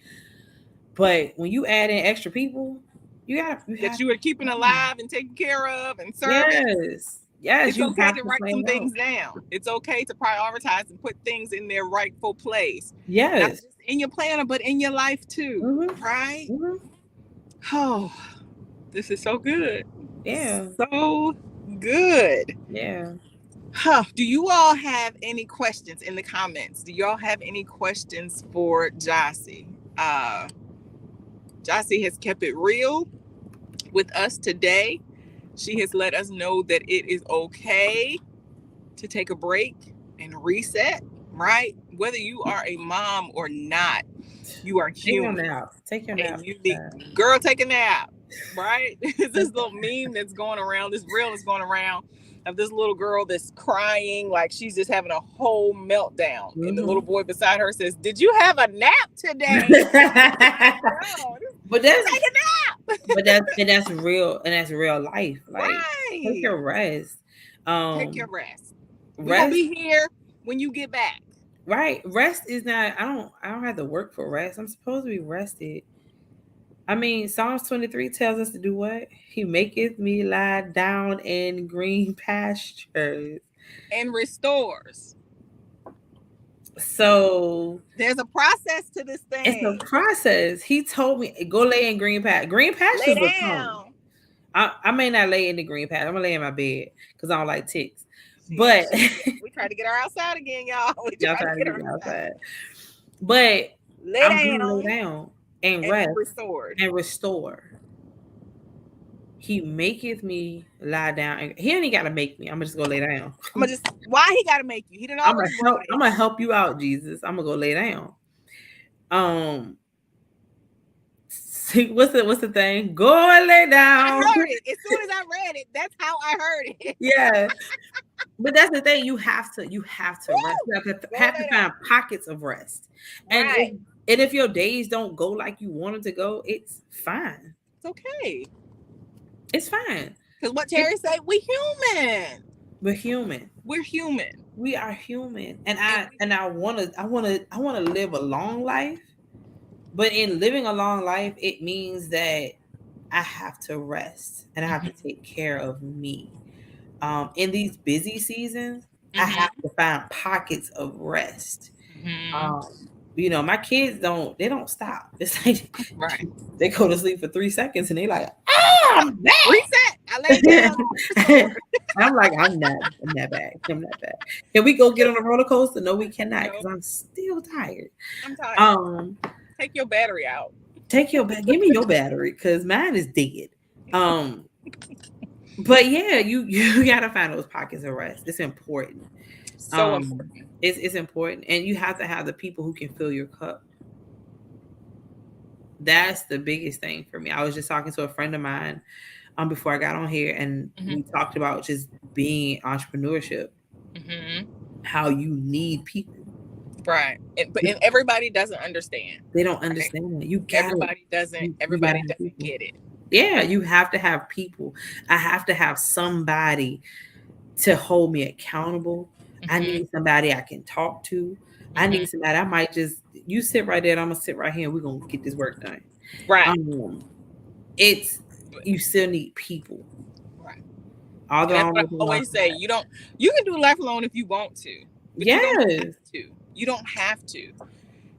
but when you add in extra people, you That have you are keeping alive and taken care of and serving. yes, It's you okay have to to write plan some it out. things down. It's okay to prioritize and put things in their rightful place. Not Yes. just in your planner, but in your life too. Mhm. Right? Mhm. Oh, this is so good. Yeah. So good. Yeah. Huh. Do you all have any questions in the comments? Do y'all have any questions for Jossie? Uh, Jossie has kept it real with us today. She has let us know that it is okay to take a break and reset, right? Whether you are a mom or not, you are Take your human nap. Take your nap and you need, time. girl, take a nap, right? This little meme that's going around, this reel is going around of this little girl that's crying like she's just having a whole meltdown. And the little Mhm. boy beside her says, "Did you have a nap today?" No, but that's take a nap. that's real and that's real life. Like take Right. your rest. Take your Um rest. We're gonna rest be here when you get back. right. Rest is not I don't have to work for rest. I'm supposed to be rested. I mean, Psalms 23 tells us to do what? He maketh me lie down in green pastures. And restores. So There's a process to this it's a thing. process. He told me go lay in green pastures. Green Lay pastures will come. down. I may not lay in the green patch. I'm gonna lay in my bed because I don't like ticks. See, But we tried to get her outside again, y'all. We y'all tried to trying to get get her me outside. outside. But Lay I'm gonna lay down down and and be rest restored. and restore. He maketh me lie down. And he ain't gotta make me. I'm gonna just go lay down. I'm gonna just why he gotta make you? He didn't already brought I'm it. gonna help you out, Jesus. I'm gonna go lay down. Um, see, what's the thing? Go and lay I down. heard it. As soon as I read it, that's how I heard it. Yeah. But that's the thing. You have to rest. Woo! You Go have to lay find down. pockets of rest. And Right. if your days don't go like you want them to go, it's fine. It's okay. It's fine. Because what It, Terry said, we human. We're human. We're human. We are human, and And I want to live a long life. But in living a long life, it means that I have to rest and I have to Mhm, take care of me. In these busy seasons, I have mhm, to find pockets of rest. mhm. Um, my kids don't stop. It's like Right. they go to sleep for 3 seconds and they like, ah, I'm back. Reset. I laid down. Restore. I'm like, I'm not bad. I'm not bad. Can we go get on a roller coaster? No, we cannot No, because I'm still tired. I'm tired. Um, Take your battery out. Take your back. Give me your battery because mine is dead. Um, but yeah, you gotta find those pockets of rest. It's important. So Um, important. it's important, and you have to have the people who can fill your cup. That's the biggest thing for me. I was just talking to a friend of mine before I got on here, and we Hmm. talked about just being entrepreneurship, Hmm. how you need people. Right. And everybody doesn't understand. They don't Right. understand that. You gotta Everybody doesn't. you gotta Everybody have doesn't people. get it. Yeah, you have to have people. I have to have somebody to hold me accountable. I Hmm. need somebody I can talk to. I Hmm. need somebody I might just you sit right there and I'm gonna sit right here and we're gonna get this work done. Right. Um it's But- you still need people. Right. Although And I that's don't what I live alone. always say. You can do life alone if you want to, but you don't have Yes, to. You don't have to.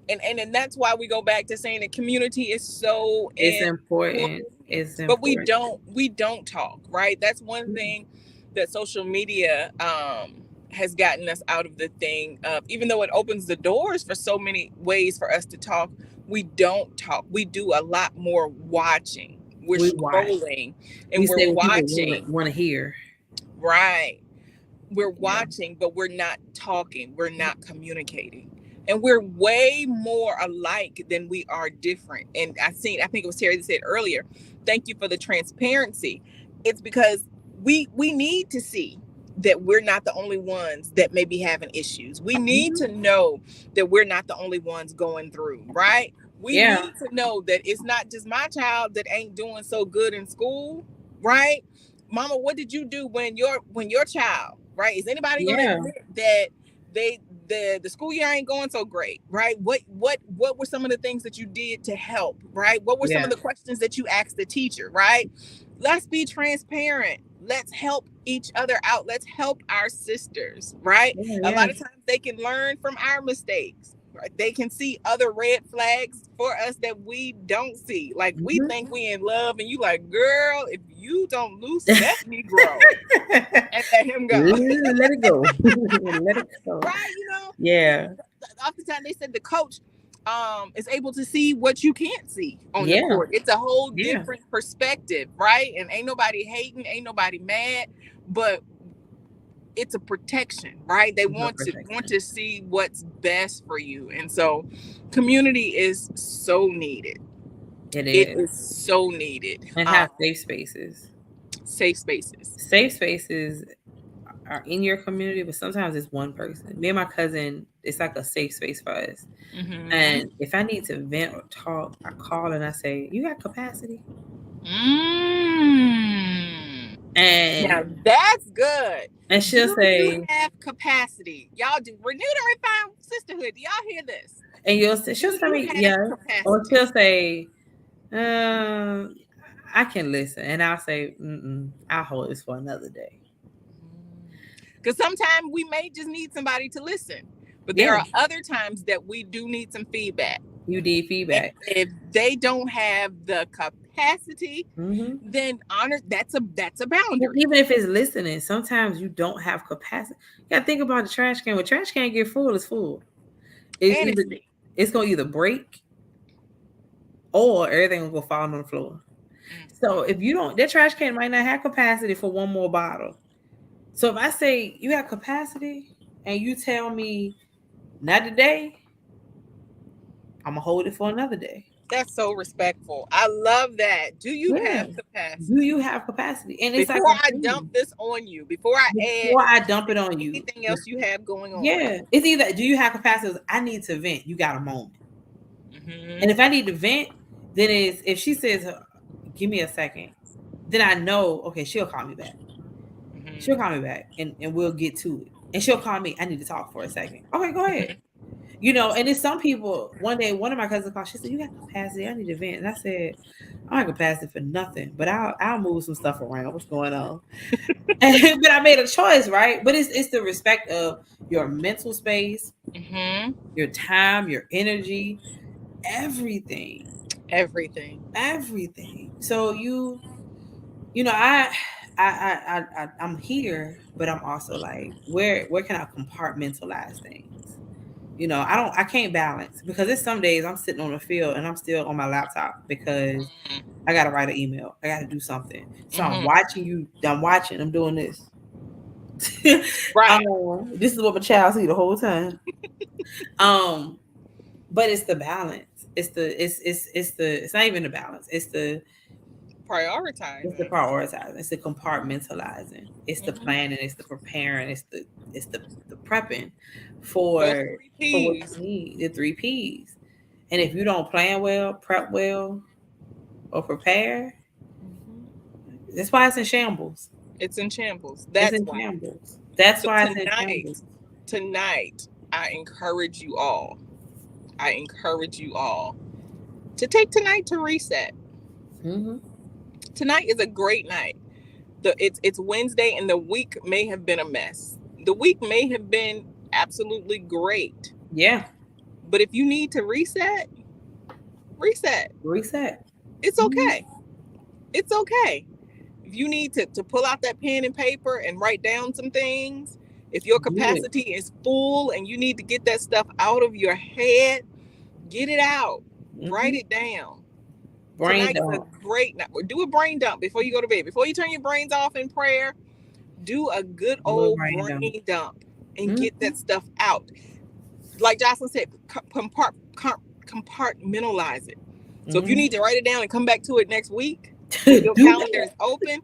And that's why we go back to saying that community is so it's important. important. It's But we important. don't talk, right? That's one thing that social media has gotten us out of the thing of, even though it opens the doors for so many ways for us to talk, we don't talk. We do a lot more watching. We're We watch. scrolling We and we're say what people watching. want to hear. Right. We're Yeah. watching, but we're not talking. We're not communicating. And we're way more alike than we are different. And I think it was Terry that said earlier, thank you for the transparency. It's because we need to see that we're not the only ones that may be having issues. We need Mhm. to know that we're not the only ones going through, right? We Yeah. need to know that it's not just my child that ain't doing so good in school, right? Mama, what did you do when your child, right? Is anybody going to Yeah. admit that they the school year ain't going so great, right? What were some of the things that you did to help, right? What were some Yeah. of the questions that you asked the teacher, right? Let's be transparent. Let's help each other out. Let's help our sisters, right? Yeah. A Yeah. lot of times they can learn from our mistakes. Right? They can see other red flags for us that we don't see. Like we Mhm. think we in love, and you like, girl, if you don't loose that Negro and let him go, Let it go. Let it go. right? You know, Yeah. oftentimes they said the coach is able to see what you can't see on the Yeah. court. It's a whole Yeah. different perspective, right? And ain't nobody hating, ain't nobody mad, but it's a protection, right? They No want protection. to see what's best for you. And so community is so needed. It It is. is so needed. And have safe spaces. Safe spaces. Safe spaces are in your community, but sometimes it's one person. Me and my cousin, it's like a safe space for us. Mm-hmm. And if I need to vent or talk, I call and I say, "You got capacity?" Mm. Now And that's good. she'll Do you say, have capacity? Y'all do renewed and refined sisterhood. Do y'all hear this? and Do she'll tell you me have yes, or capacity? she'll say, I can listen, and I'll say, I'll hold this for another day. Because sometimes we may just need somebody to listen, but there Yeah, are other times that we do need some feedback. you need And feedback. if they don't have the capacity, Hmm. then honor that's a boundary. Even if it's listening, sometimes you don't have capacity. You gotta think about the trash can. When trash can get full, it's full. It's And it's either me. it's gonna either break or everything will go fall on the floor. So if you don't, that trash can might not have capacity for one more bottle. So if I say you have capacity and you tell me not today, I'm gonna hold it for another day. That's so respectful. I love that. Do you Yeah. have Do capacity? you have capacity? And it's like Before a I dump thing. this on you, before I add Before I dump it on you, anything else you have going on. yeah, it's either do you have capacity? I need to vent. You got a moment. And Mm-hmm. if I need to vent, then is if she says, "Give me a second," then I know okay, she'll call me back. She'll call me back and we'll get to it. And she'll call me, I need to talk for a second. Okay, go ahead. And it's some people. One day, one of my cousins called. She said, "You got capacity? I need to vent." And I said, "I don't have capacity for nothing, but I'll move some stuff around. What's going on?" But I made a choice, right? But it's the respect of your mental space, Mm-hmm. your time, your energy, everything, Everything. everything. So I'm here, but I'm also like, where can I compartmentalize things? I can't balance because it's some days I'm sitting on the field and I'm still on my laptop because I gotta write an email. I gotta do something. So I'm Mm-hmm. watching you. I'm doing this. Right. This is what my child see the whole time. Um, but it's the balance. It's not even the balance. It's the Prioritizing. prioritizing. It's the compartmentalizing. It's the Mm-hmm. planning. It's the preparing. It's the prepping Those for three what P's. you need. The three P's. And if you don't plan well, prep well, or prepare, Mm-hmm. that's why it's in shambles. It's in shambles. It's That's in why. shambles. That's So why it's in shambles. tonight, I encourage you all. I encourage you all to take tonight to reset. Mm-hmm. Tonight is a great night. It's Wednesday and the week may have been a mess. The week may have been absolutely great. Yeah. But if you need to reset, reset. Reset. It's Mm-hmm. okay. It's okay. If you need to pull out that pen and paper and write down some things, if your Do it. capacity is full and you need to get that stuff out of your head, get it out. Write Mm-hmm. it down. Brain Tonight is a dump. great night. Do a brain dump before you go to bed. Before you turn your brains off in prayer, do a good A little old brain dump. brain dump and get Mm-hmm. that stuff out. Like Jocelyn said, compartmentalize it. So if you Mm-hmm. need to write it down and come back to it next week when your Do calendar that. is open,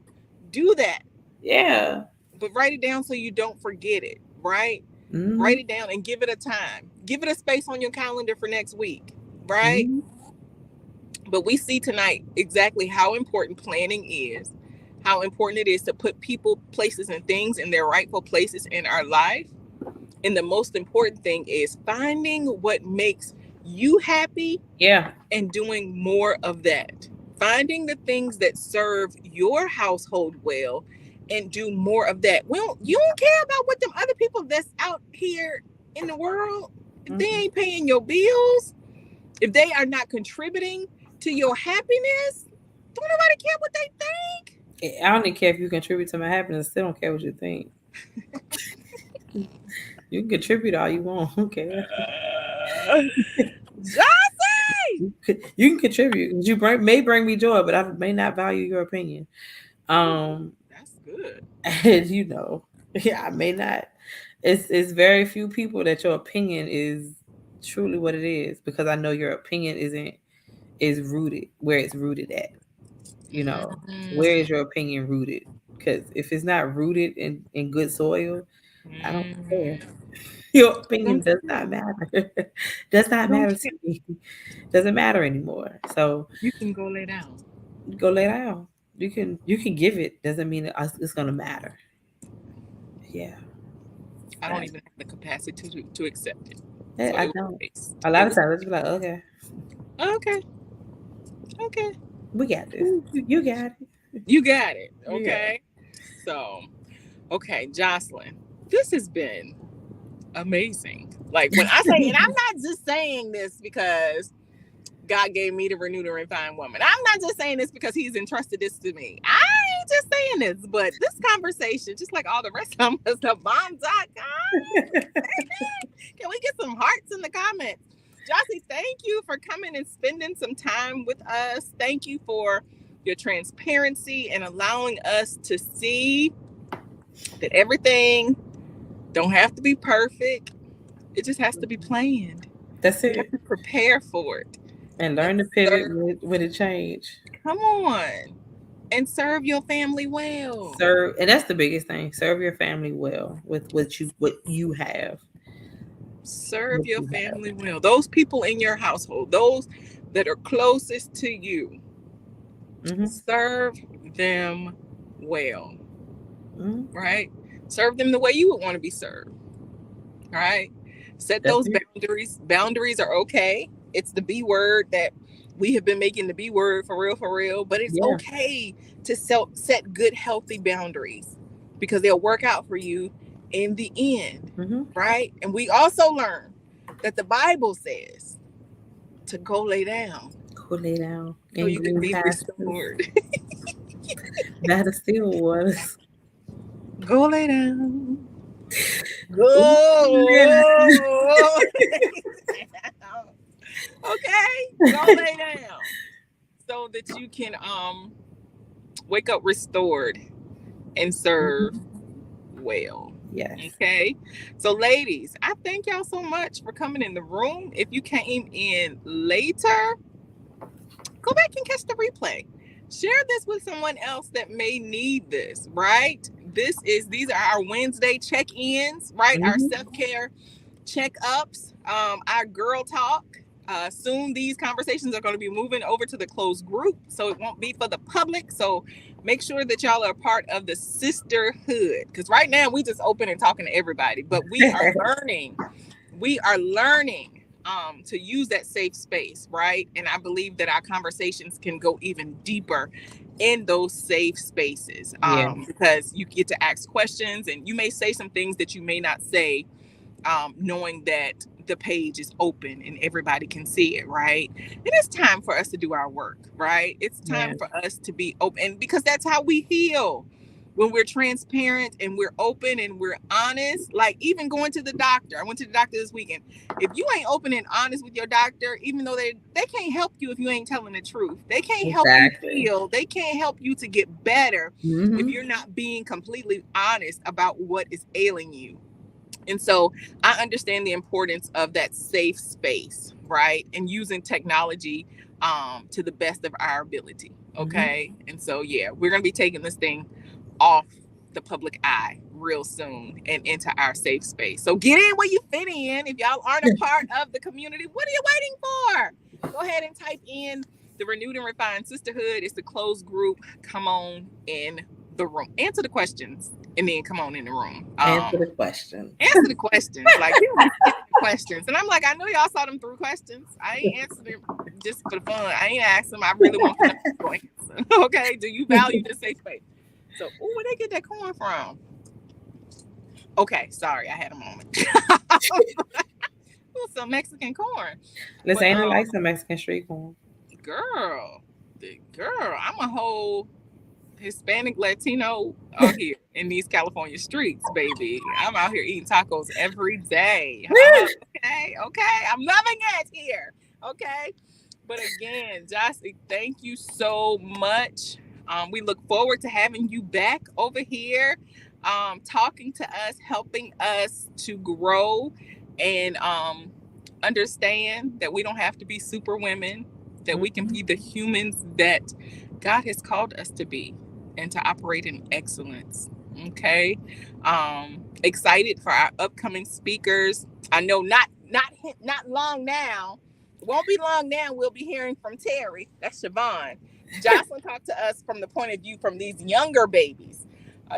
do that. Yeah. But write it down so you don't forget it, right? Mm-hmm. Write it down and give it a time. Give it a space on your calendar for next week, right? Mm-hmm. But we see tonight exactly how important planning is, how important it is to put people, places, and things in their rightful places in our life. And the most important thing is finding what makes you happy Yeah. and doing more of that. Finding the things that serve your household well and do more of that. Well, you don't care about what them other people that's out here in the world, if they Mm-hmm. ain't paying your bills, if they are not contributing to your happiness, don't nobody care what they think. I don't even care if you contribute to my happiness. I still don't care what you think. You can contribute all you want. Who cares? Josie! You can contribute. May bring me joy, but I may not value your opinion. Ooh, Um, that's good. and yeah, I may not. It's very few people that your opinion is truly what it is because I know your opinion is rooted where it's rooted at. Where Mm, is your opinion rooted? Because if it's not rooted in good soil, I don't care. mm. Your You don't opinion does care. not matter. Does You not don't matter to care. me. Doesn't matter anymore. So You can go lay down. go lay down. You can give it. Doesn't mean it's gonna matter. Yeah, I don't that, even have the capacity to accept it. yeah, So I it was don't. a waste. A It lot of was times I just be like, okay, okay. Okay. we got this. You got it. You got it. You got it. Okay. So, okay, Jocelyn, this has been amazing. Like when I say, and I'm not just saying this because God gave me the renew the refined woman. I'm not just saying this because He's entrusted this to me. I ain't just saying this, but this conversation, just like all the rest of them, was the bomb.com. Can we get some hearts in the comments? Jossie, thank you for coming and spending some time with us. Thank you for your transparency and allowing us to see that everything don't have to be perfect. It just has to be planned. That's You have it. to prepare for it And and learn to pivot serve. when it change. Come on, and serve your family well. Serve, and that's the biggest thing. Serve your family well with what you have. Serve What your you have. family well. Those people in your household, those that are closest to you, Mm-hmm. serve them well. Mm-hmm. right? Serve them the way you would want to be served, right? Set That's those it. boundaries. Boundaries are okay. It's the B word that we have been making the B word for real. But it's Yeah. okay to set good, healthy boundaries because they'll work out for you in the end, Mm-hmm. right? And we also learn that the Bible says to go lay down Go lay down so in you can green be pastures restored. by the still waters. Go lay down. Ooh, yeah. Go lay down. Okay, go lay down so that you can wake up restored and serve Mhm. well. Yes. Okay, so ladies, I thank y'all so much for coming in the room. If you came in later, go back and catch the replay. Share this with someone else that may need this, right? These are our Wednesday check-ins, right? Our Mm-hmm. self-care check-ups, our girl talk. Soon these conversations are going to be moving over to the closed group, so it won't be for the public. So make sure that y'all are a part of the sisterhood, because right now we just open and talking to everybody, but we are learning to use that safe space, right? And I believe that our conversations can go even deeper in those safe spaces, Yeah. because you get to ask questions and you may say some things that you may not say, knowing that the page is open and everybody can see it, right? And it's time for us to do our work, right? It's Yeah. time for us to be open because that's how we heal. When we're transparent and we're open and we're honest, like even going to the doctor. I went to the doctor this weekend. If you ain't open and honest with your doctor, even though they can't help you if you ain't telling the truth. They can't help you Exactly. heal. They can't help you to get better if Mm-hmm. you're not being completely honest about what is ailing you. And so I understand the importance of that safe space, right? And using technology to the best of our ability. Mm-hmm. Okay. And so, yeah, we're going to be taking this thing off the public eye real soon and into our safe space. So get in where you fit in. If y'all aren't a part of the community, what are you waiting for? Go ahead and type in the Renewed and Refined Sisterhood. It's the closed group. Come on in the room. Answer the questions and then come on in the room. Answer the question. Answer the questions. Like people be skipping the questions, and I'm like, I know y'all saw them through questions. I ain't answered them just for the fun. I ain't asked them. I really want to know your answer. Okay, do you value this safe space? So, oh, where they get that corn from? Okay, sorry, I had a moment. Some Mexican corn, This but ain't like some Mexican street corn. girl, I'm a whole Hispanic Latino out here in these California streets, baby. I'm out here eating tacos every day. Okay, okay. I'm loving it here. Okay. But again, Jossie, thank you so much. We look forward to having you back over here, talking to us, helping us to grow and understand that we don't have to be super women, that we can Mm-hmm. be the humans that God has called us to be and to operate in excellence. Okay. Excited for our upcoming speakers. I know not long now. It won't be long now. We'll be hearing from Terry. That's Siobhan. Jocelyn talked to us from the point of view from these younger babies.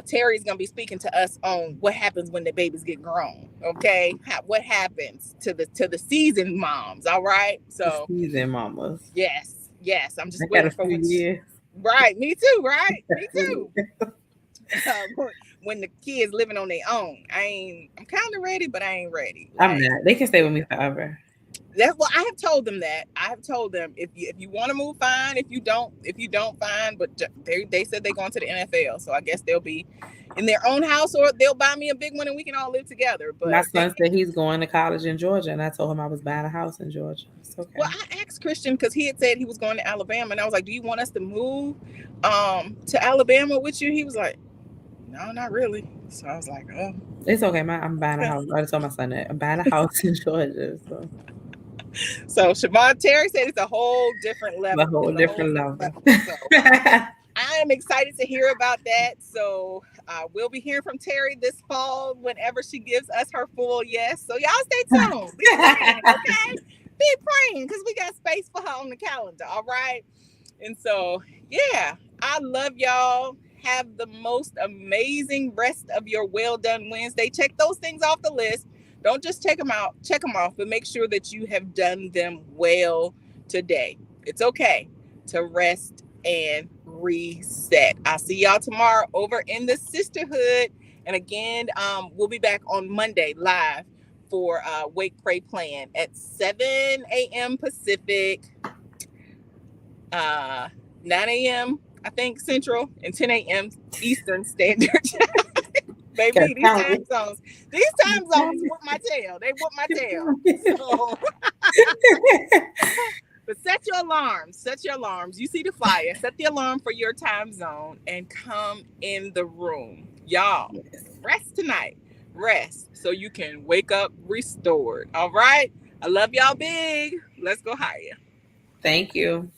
Terry's going to be speaking to us on what happens when the babies get grown. Okay, what happens to the seasoned moms. All right. The So season mamas. yes, yes. I'm I just got a waiting for few which. years. Right. Me too. Right. Me too. When the kids living on their own, I'm kind of ready, but I ain't ready. I'm Like not. They can stay with me forever. that's what I have told them. That I have told them if you want to move, fine. If you don't, fine. But they said they're going to the NFL, so I guess they'll be in their own house, or they'll buy me a big one and we can all live together. My But son said he's going to college in Georgia, and I told him I was buying a house in Georgia. It's well, okay. I asked Christian because he had said he was going to Alabama, and I was like, "Do you want us to move to Alabama with you?" He was like, "No, not really." So I was like, "Oh." It's okay. I'm buying a house. I already told my son that I'm buying a house in Georgia. So So Siobhan Terry said it's a whole different a level. whole It's a whole different different level. level. So I am excited to hear about that. So we'll be hearing from Terry this fall whenever she gives us her full yes. So y'all stay tuned. Be praying, okay? Be praying because we got space for her on the calendar. All right. And so, yeah, I love y'all. Have the most amazing rest of your Well Done Wednesday. Check those things off the list. Don't just check them off, but make sure that you have done them well today. It's okay to rest and reset. I'll see y'all tomorrow over in the sisterhood. And again, we'll be back on Monday live for Wake Pray Plan at 7 a.m. Pacific, uh, 9 a.m. I think Central, and 10 a.m. Eastern Standard. Gotta Baby, count these time zones it. whoop my tail. They whoop my tail. So, but set your alarms. Set your alarms. You see the flyer. Set the alarm for your time zone and come in the room, y'all. Rest tonight. Rest so you can wake up restored. All right. I love y'all big. Let's go higher. Thank you.